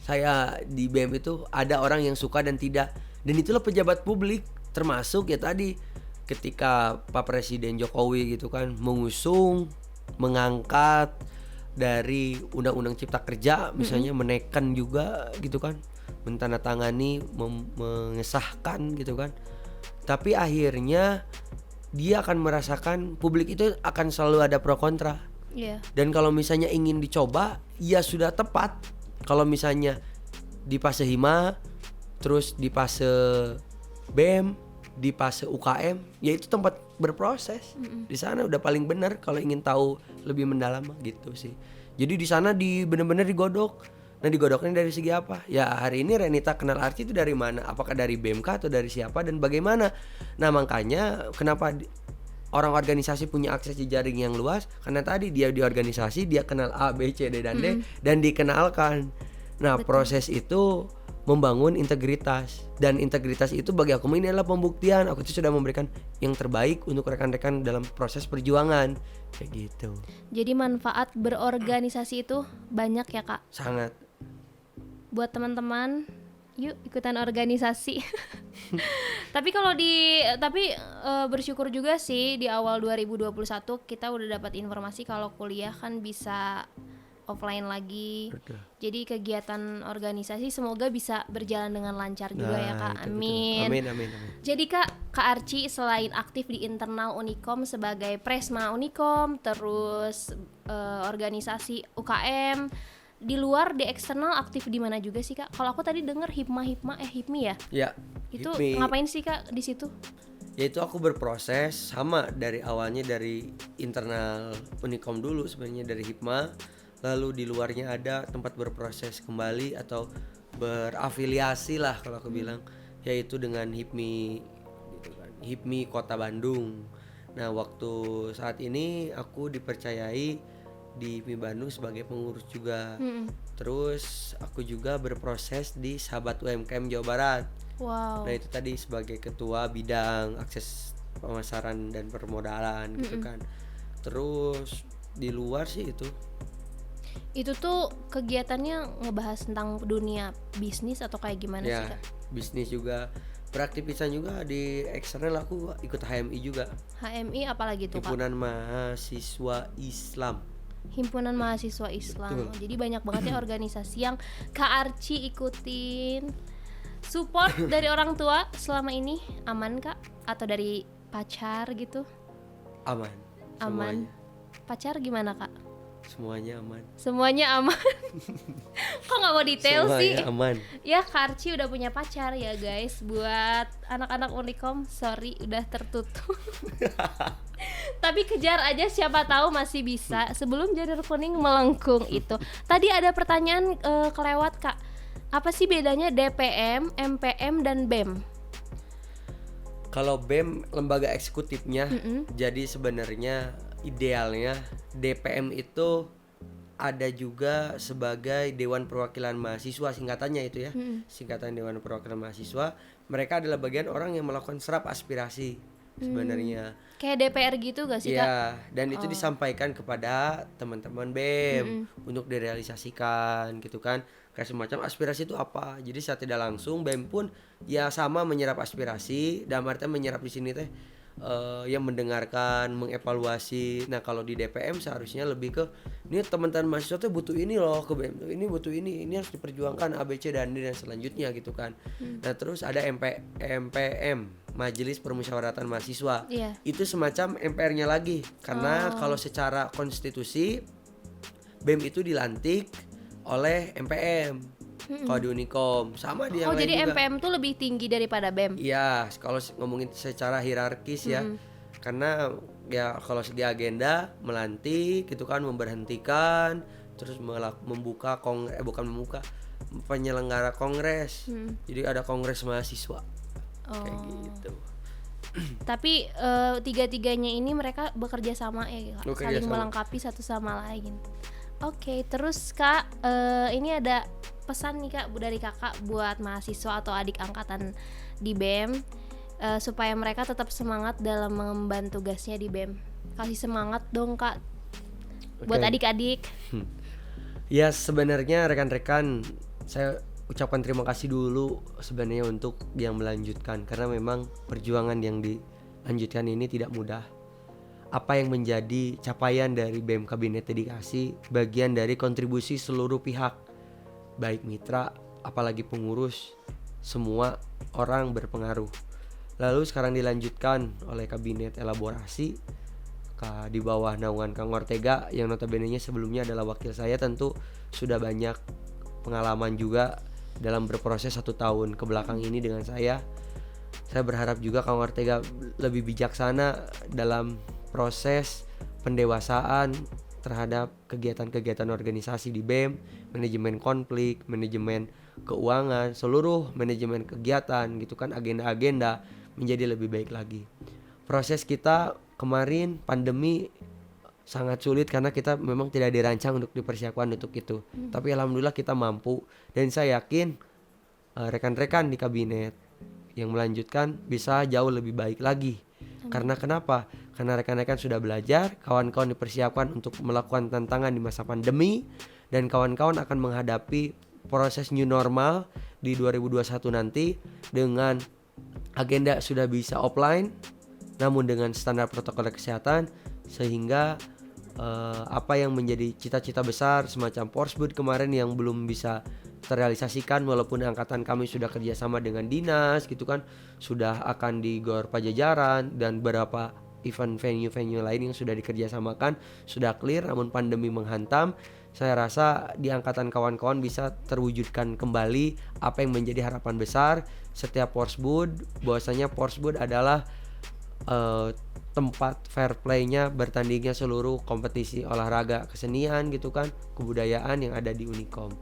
[SPEAKER 1] Saya di BEM itu ada orang yang suka dan tidak. Dan itulah pejabat publik, termasuk ya tadi ketika Pak Presiden Jokowi gitu kan mengusung, mengangkat dari Undang-Undang Cipta Kerja misalnya, menekan juga gitu kan, mentandatangani, mengesahkan gitu kan. Tapi akhirnya dia akan merasakan publik itu akan selalu ada pro kontra.
[SPEAKER 2] Iya.
[SPEAKER 1] Dan kalau misalnya ingin dicoba, ya sudah tepat. Kalau misalnya di fase hima, terus di fase BEM, di fase UKM, ya itu tempat berproses. Di sana udah paling benar kalau ingin tahu lebih mendalam gitu sih. Jadi di sana benar-benar digodok. Nah, digodoknya dari segi apa? Ya hari ini Renita kenal Archie itu dari mana? Apakah dari BMK atau dari siapa dan bagaimana? Nah, makanya kenapa orang organisasi punya akses jejaring yang luas, karena tadi dia di organisasi, dia kenal A, B, C, D, dan D, dan dikenalkan. Nah, proses itu membangun integritas, dan integritas itu bagi aku ini adalah pembuktian aku itu sudah memberikan yang terbaik untuk rekan-rekan dalam proses perjuangan kayak gitu.
[SPEAKER 2] Jadi manfaat berorganisasi itu banyak ya Kak.
[SPEAKER 1] Sangat.
[SPEAKER 2] Buat teman-teman, yuk ikutan organisasi. Tapi bersyukur juga sih di awal 2021 kita udah dapat informasi kalau kuliah kan bisa offline lagi.
[SPEAKER 1] Betul.
[SPEAKER 2] Jadi kegiatan organisasi semoga bisa berjalan dengan lancar juga ya Kak.
[SPEAKER 1] itu betul.
[SPEAKER 2] Amin.
[SPEAKER 1] Amin.
[SPEAKER 2] Jadi Kak Archie selain aktif di internal Unikom sebagai Presma Unikom, terus organisasi UKM, di luar di eksternal aktif di mana juga sih Kak? Kalau aku tadi dengar HIPMI ya?
[SPEAKER 1] Ya.
[SPEAKER 2] Itu
[SPEAKER 1] HIPMI.
[SPEAKER 2] ngapain sih Kak di situ?
[SPEAKER 1] Yaitu aku berproses sama dari awalnya dari internal Unikom dulu sebenarnya dari HIPMA, lalu di luarnya ada tempat berproses kembali atau berafiliasi lah kalau aku bilang, yaitu dengan HIPMI gitu kan. HIPMI Kota Bandung. Nah, waktu saat ini aku dipercayai di HIPMI Bandung sebagai pengurus juga. Terus aku juga berproses di Sahabat UMKM Jawa Barat.
[SPEAKER 2] Wow.
[SPEAKER 1] Nah, itu tadi sebagai ketua bidang akses pemasaran dan permodalan gitu kan. Terus di luar sih
[SPEAKER 2] Itu tuh kegiatannya ngebahas tentang dunia bisnis atau kayak gimana
[SPEAKER 1] ya
[SPEAKER 2] sih Kak?
[SPEAKER 1] bisnis juga, beraktivitas juga di eksternal. Aku ikut HMI juga,
[SPEAKER 2] HMI apalagi tuh Kak?
[SPEAKER 1] Himpunan Mahasiswa Islam.
[SPEAKER 2] Himpunan Mahasiswa Islam.
[SPEAKER 1] Betul.
[SPEAKER 2] Jadi banyak banget ya organisasi yang Kak Archie ikutin. Support dari orang tua selama ini aman Kak? Atau dari pacar gitu?
[SPEAKER 1] Aman.
[SPEAKER 2] Aman. Pacar gimana Kak?
[SPEAKER 1] Semuanya aman.
[SPEAKER 2] Semuanya aman. Kok nggak mau detail sih?
[SPEAKER 1] Semuanya aman.
[SPEAKER 2] Ya Kak Archie udah punya pacar ya guys. Buat anak-anak Unikom, sorry udah tertutup. Tapi kejar aja, siapa tahu masih bisa sebelum janur kuning melengkung itu. Tadi ada pertanyaan kelewat Kak. Apa sih bedanya DPM, MPM, dan BEM?
[SPEAKER 1] Kalau BEM lembaga eksekutifnya, jadi sebenarnya idealnya DPM itu ada juga sebagai Dewan Perwakilan Mahasiswa, singkatannya itu ya. Singkatan Dewan Perwakilan Mahasiswa. Mereka adalah bagian orang yang melakukan serap aspirasi sebenarnya.
[SPEAKER 2] Kayak DPR gitu gak sih Kak?
[SPEAKER 1] Ya, dan itu disampaikan kepada teman-teman BEM untuk direalisasikan gitu kan. Kayak semacam aspirasi itu apa. Jadi secara tidak langsung BEM pun ya sama menyerap aspirasi, dan artinya menyerap di sini teh yang mendengarkan, mengevaluasi. Nah, kalau di DPM seharusnya lebih ke ini teman-teman mahasiswa tuh butuh ini loh ke BEM. Ini butuh ini harus diperjuangkan ABC dan D dan selanjutnya gitu kan. Nah, terus ada MPM, Majelis Permusyawaratan Mahasiswa.
[SPEAKER 2] Iya.
[SPEAKER 1] Itu semacam MPR-nya lagi. Karena kalau secara konstitusi BEM itu dilantik oleh MPM. Kalau di Unikom sama di yang
[SPEAKER 2] Oh,
[SPEAKER 1] lain
[SPEAKER 2] jadi
[SPEAKER 1] juga.
[SPEAKER 2] MPM tuh lebih tinggi daripada BEM.
[SPEAKER 1] Iya, kalau ngomongin secara hierarkis ya. Karena ya kalau di agenda melantik gitu kan, memberhentikan, terus membuka penyelenggara kongres. Jadi ada kongres mahasiswa. Kayak gitu.
[SPEAKER 2] Tapi tiga-tiganya ini mereka bekerja sama ya, Kak?
[SPEAKER 1] Bekerja
[SPEAKER 2] Saling
[SPEAKER 1] sama.
[SPEAKER 2] melengkapi satu sama lain. Oke, terus Kak, ini ada pesan nih Kak dari Kakak buat mahasiswa atau adik angkatan di BEM supaya mereka tetap semangat dalam mengemban tugasnya di BEM. Kasih semangat dong Kak buat
[SPEAKER 1] Oke.
[SPEAKER 2] adik-adik.
[SPEAKER 1] Ya sebenarnya rekan-rekan, saya ucapkan terima kasih dulu sebenarnya untuk yang melanjutkan, karena memang perjuangan yang dilanjutkan ini tidak mudah. Apa yang menjadi capaian dari BEM Kabinet Dedikasi bagian dari kontribusi seluruh pihak, baik mitra, apalagi pengurus, semua orang berpengaruh. Lalu sekarang dilanjutkan oleh Kabinet Elaborasi di bawah naungan Kang Ortega yang notabene-nya sebelumnya adalah wakil saya, tentu sudah banyak pengalaman juga dalam berproses 1 tahun ke belakang ini dengan saya. Saya berharap juga Kang Ortega lebih bijaksana dalam proses pendewasaan terhadap kegiatan-kegiatan organisasi di BEM, manajemen konflik, manajemen keuangan, seluruh manajemen kegiatan gitu kan, agenda-agenda menjadi lebih baik lagi. Proses kita kemarin pandemi sangat sulit karena kita memang tidak dirancang untuk dipersiapkan untuk itu. Tapi alhamdulillah kita mampu, dan saya yakin rekan-rekan di kabinet yang melanjutkan bisa jauh lebih baik lagi. Karena kenapa? Karena rekan-rekan sudah belajar, kawan-kawan dipersiapkan untuk melakukan tantangan di masa pandemi, dan kawan-kawan akan menghadapi proses new normal di 2021 nanti dengan agenda sudah bisa offline namun dengan standar protokol kesehatan, sehingga apa yang menjadi cita-cita besar semacam Porsbud kemarin yang belum bisa terrealisasikan, walaupun angkatan kami sudah kerjasama dengan dinas gitu kan, sudah akan di Gor Pajajaran dan beberapa event venue-venue lain yang sudah dikerjasamakan sudah clear, namun pandemi menghantam. Saya rasa di angkatan kawan-kawan bisa terwujudkan kembali apa yang menjadi harapan besar setiap Porsbud, bahwasanya Porsbud adalah tempat fair play-nya, bertandingnya seluruh kompetisi olahraga, kesenian gitu kan, kebudayaan yang ada di Unikom.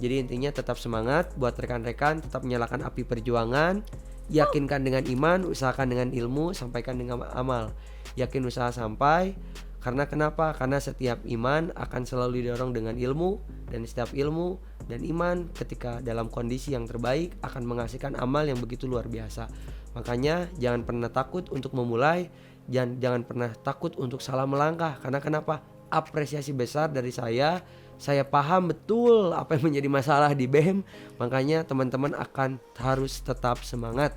[SPEAKER 1] Jadi intinya tetap semangat buat rekan-rekan, tetap menyalakan api perjuangan, yakinkan dengan iman, usahakan dengan ilmu, sampaikan dengan amal. Yakin usaha sampai, karena kenapa? Karena setiap iman akan selalu didorong dengan ilmu, dan setiap ilmu dan iman ketika dalam kondisi yang terbaik akan menghasilkan amal yang begitu luar biasa. Makanya jangan pernah takut untuk memulai, jangan pernah takut untuk salah melangkah. Karena kenapa? Apresiasi besar dari saya paham betul apa yang menjadi masalah di BEM. Makanya teman-teman akan harus tetap semangat.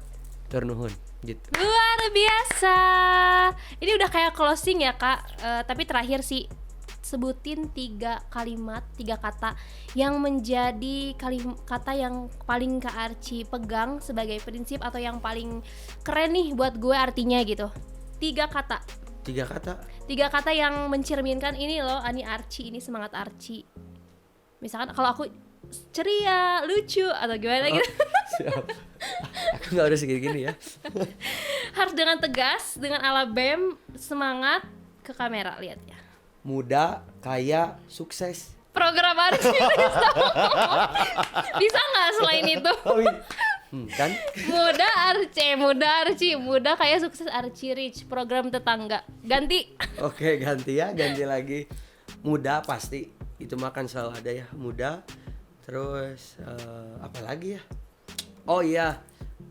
[SPEAKER 1] Turnuhun gitu.
[SPEAKER 2] Luar biasa. Ini udah kayak closing ya Kak. Tapi terakhir sih, sebutin 3 kalimat, 3 kata yang menjadi kata yang paling Kak Archie pegang sebagai prinsip atau yang paling keren nih buat gue artinya gitu. 3 kata.
[SPEAKER 1] 3 kata.
[SPEAKER 2] 3 kata yang mencerminkan ini loh, ini Archie, ini semangat Archie. Misalkan kalau aku ceria, lucu atau gimana gitu.
[SPEAKER 1] Siap. Aku gak udah segini ya.
[SPEAKER 2] Harus dengan tegas, dengan ala BEM, semangat, ke kamera lihat ya.
[SPEAKER 1] Muda, kaya, sukses.
[SPEAKER 2] Program Archie bisa nggak selain itu?
[SPEAKER 1] Kan?
[SPEAKER 2] muda kayak sukses Archie Rich, program tetangga. Ganti.
[SPEAKER 1] Oke, ganti lagi. Muda pasti, itu makan selalu ada ya, muda. Terus apa lagi ya? Oh iya,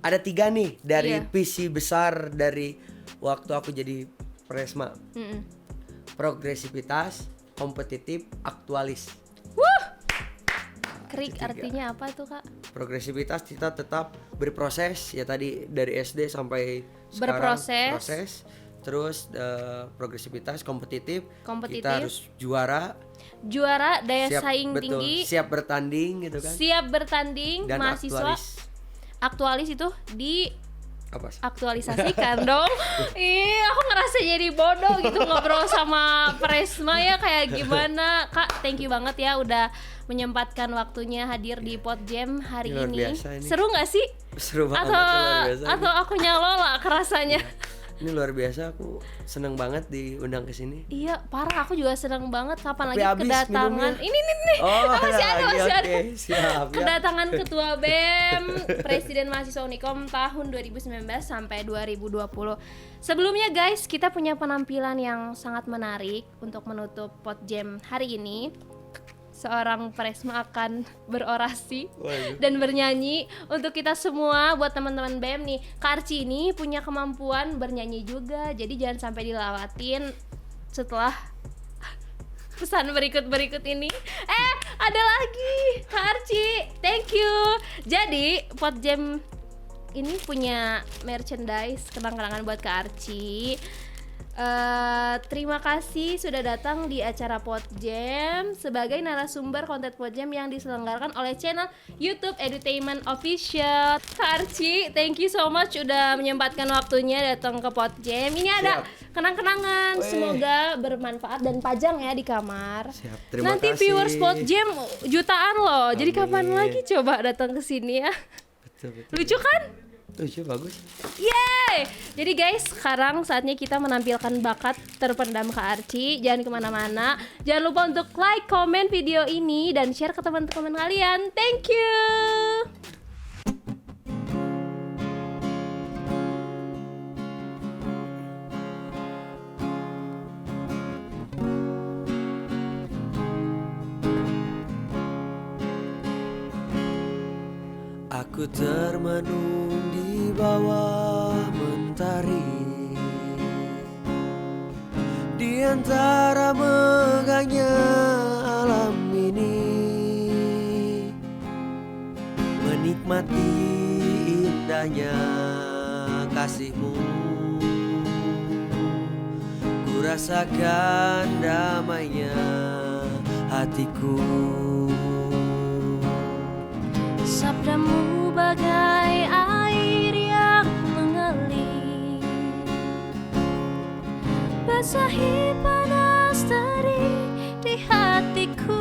[SPEAKER 1] ada 3 nih dari
[SPEAKER 2] Iya.
[SPEAKER 1] visi besar dari waktu aku jadi Presma. Progresivitas, kompetitif, aktualis.
[SPEAKER 2] Krik artinya apa tuh Kak?
[SPEAKER 1] Progresivitas kita tetap berproses ya, tadi dari SD sampai sekarang proses. Terus progresivitas, kompetitif, kita harus juara,
[SPEAKER 2] daya saing
[SPEAKER 1] betul,
[SPEAKER 2] tinggi,
[SPEAKER 1] siap bertanding gitu kan.
[SPEAKER 2] siap bertanding,
[SPEAKER 1] Dan
[SPEAKER 2] mahasiswa aktualis itu di
[SPEAKER 1] Apa?
[SPEAKER 2] aktualisasikan dong. Ih, aku ngerasa jadi bodoh gitu ngobrol sama Presma ya, kayak gimana. Kak, thank you banget ya udah menyempatkan waktunya hadir di Podjam hari
[SPEAKER 1] Luar
[SPEAKER 2] ini.
[SPEAKER 1] biasa ini.
[SPEAKER 2] Seru gak sih?
[SPEAKER 1] Seru banget,
[SPEAKER 2] Atau
[SPEAKER 1] luar biasa.
[SPEAKER 2] atau aku nyalola kerasanya?
[SPEAKER 1] Ini luar biasa, aku seneng banget diundang ke sini.
[SPEAKER 2] Iya, parah, aku juga seneng banget. Kapan
[SPEAKER 1] Tapi
[SPEAKER 2] lagi
[SPEAKER 1] habis
[SPEAKER 2] kedatangan?
[SPEAKER 1] minumnya.
[SPEAKER 2] Ini nih.
[SPEAKER 1] Oh,
[SPEAKER 2] masih ada,
[SPEAKER 1] lagi,
[SPEAKER 2] masih ada.
[SPEAKER 1] oke, siap, ya.
[SPEAKER 2] Kedatangan Ketua BEM, Presiden Mahasiswa Unikom tahun 2019 sampai 2020. Sebelumnya guys, kita punya penampilan yang sangat menarik untuk menutup Podjam hari ini. Seorang Presma akan berorasi
[SPEAKER 1] Waduh.
[SPEAKER 2] dan bernyanyi untuk kita semua. Buat teman-teman BEM nih, Kak Arci ini punya kemampuan bernyanyi juga, jadi jangan sampai dilewatin setelah pesan berikut ini. Ada lagi Kak Arci, thank you. Jadi Podjam ini punya merchandise kenang-kenangan buat Kak Arci. Terima kasih sudah datang di acara Podjam sebagai narasumber konten Podjam yang diselenggarakan oleh channel YouTube Edutainment Official. Kak Arci, thank you so much udah menyempatkan waktunya datang ke Podjam. Ini ada kenang-kenangan,
[SPEAKER 1] Weh.
[SPEAKER 2] semoga bermanfaat dan pajang ya di kamar.
[SPEAKER 1] Siap, terima
[SPEAKER 2] Nanti
[SPEAKER 1] kasih.
[SPEAKER 2] viewers Podjam jutaan loh. Jadi kapan
[SPEAKER 1] Amin.
[SPEAKER 2] lagi coba datang ke sini ya?
[SPEAKER 1] Betul.
[SPEAKER 2] Lucu kan?
[SPEAKER 1] Lucu, bagus.
[SPEAKER 2] Yeay! Jadi guys, sekarang saatnya kita menampilkan bakat terpendam Kak Arci. Jangan kemana-mana. Jangan lupa untuk like, komen video ini, dan share ke teman-teman kalian. Thank you!
[SPEAKER 1] Aku termenung di bawah mentari, di antara megahnya alam ini, menikmati indahnya kasihmu. Ku rasakan damainya hatiku.
[SPEAKER 3] Sabdamu bagai air yang mengalir, basahi panas terik di hatiku,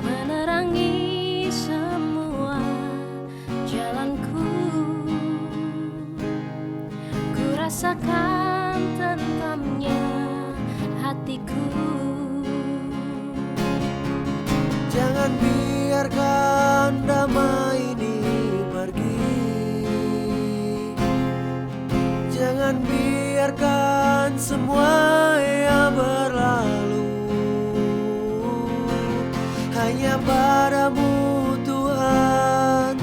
[SPEAKER 3] menerangi semua jalanku. Ku rasakan tentamnya hatiku.
[SPEAKER 1] Jangan biarkan damai ini pergi. Jangan biarkan semua yang berlalu. Hanya padamu Tuhan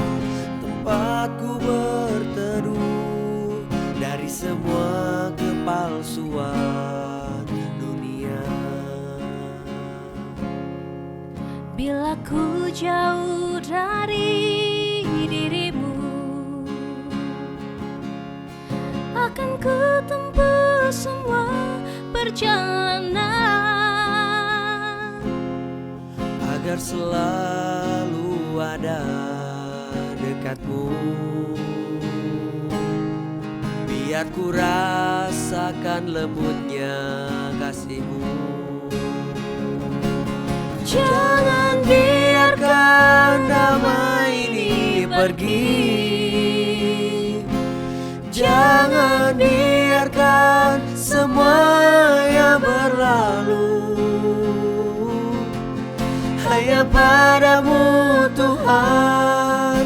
[SPEAKER 1] tempatku berteduh dari semua kepalsuan dunia.
[SPEAKER 3] Bila ku jauh dari dirimu, akan ku tempuh semua perjalanan
[SPEAKER 1] agar selalu ada dekatmu. Biar ku rasakan lembutnya kasihmu. Jangan biarkan damai ini pergi. Jangan biarkan semua yang berlalu. Hanya padamu Tuhan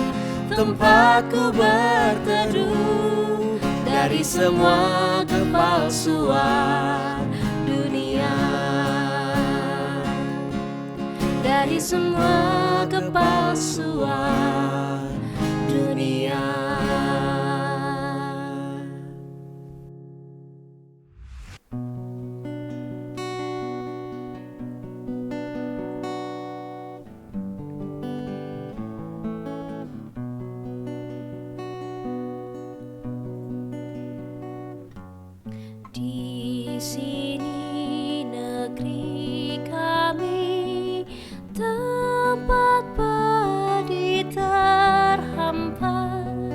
[SPEAKER 1] tempatku berteduh dari semua kepalsuan dunia.
[SPEAKER 3] dari semua kepalsuan dunia. Di sini negeri kami, tempat padi terhampar,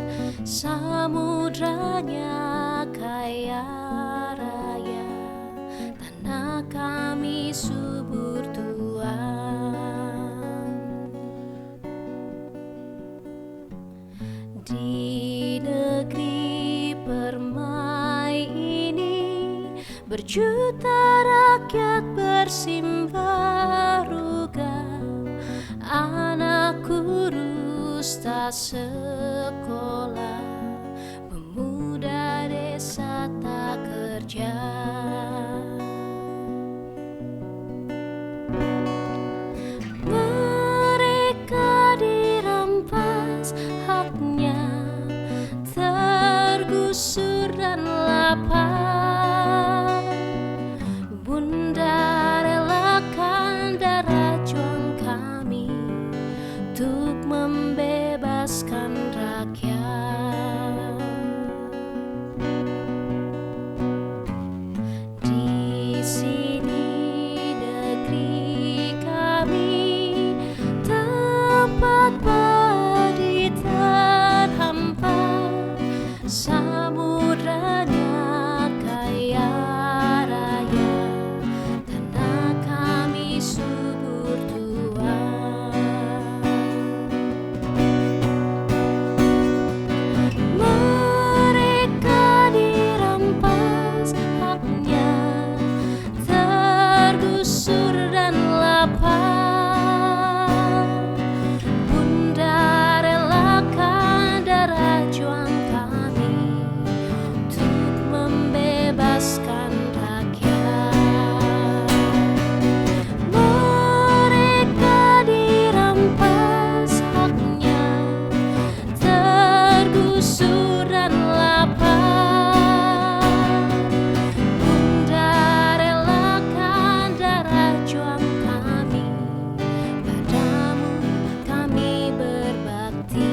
[SPEAKER 3] Di negeri permai ini berjuta rakyat bersimbaruga, anak kurus tak sekolah, pemuda desa tak kerja. Mereka dirampas haknya, tergusur dan lapar. Bunda relakan darah juang kami untuk membebaskan rakyat. Di sini negeri kami, tempat padi terhampar, samudranya kaya raya, tanah kami subur tuan. Mereka dirampas haknya, tergusur dan lapar. Bunda relakan darah juang kami untuk membebaskan rakyat. Mereka dirampas haknya, tergusur dan lapar. Bunda relakan darah juang kami, padamu kami berbakti.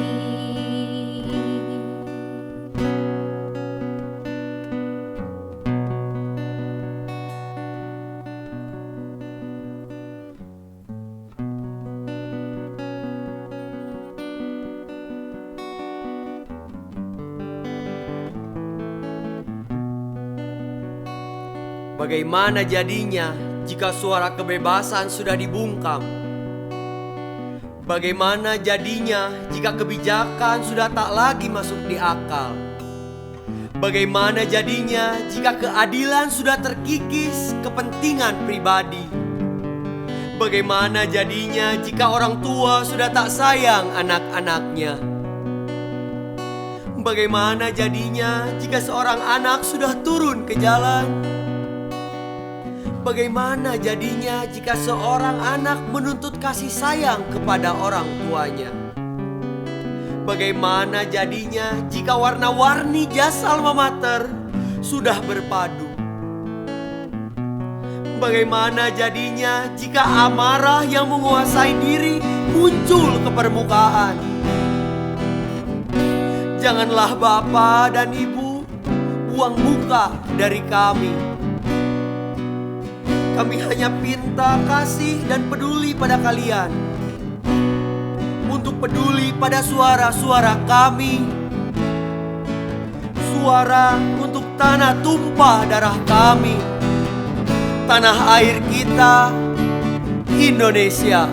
[SPEAKER 1] Bagaimana jadinya jika suara kebebasan sudah dibungkam? Bagaimana jadinya jika kebijakan sudah tak lagi masuk di akal? Bagaimana jadinya jika keadilan sudah terkikis kepentingan pribadi? Bagaimana jadinya jika orang tua sudah tak sayang anak-anaknya? Bagaimana jadinya jika seorang anak sudah turun ke jalan? Bagaimana jadinya jika seorang anak menuntut kasih sayang kepada orang tuanya? Bagaimana jadinya jika warna-warni jas alma mater sudah berpadu? Bagaimana jadinya jika amarah yang menguasai diri muncul ke permukaan? Janganlah Bapak dan Ibu buang muka dari kami. Kami hanya pinta kasih dan peduli pada kalian, untuk peduli pada suara-suara kami, suara untuk tanah tumpah darah kami, tanah air kita, Indonesia.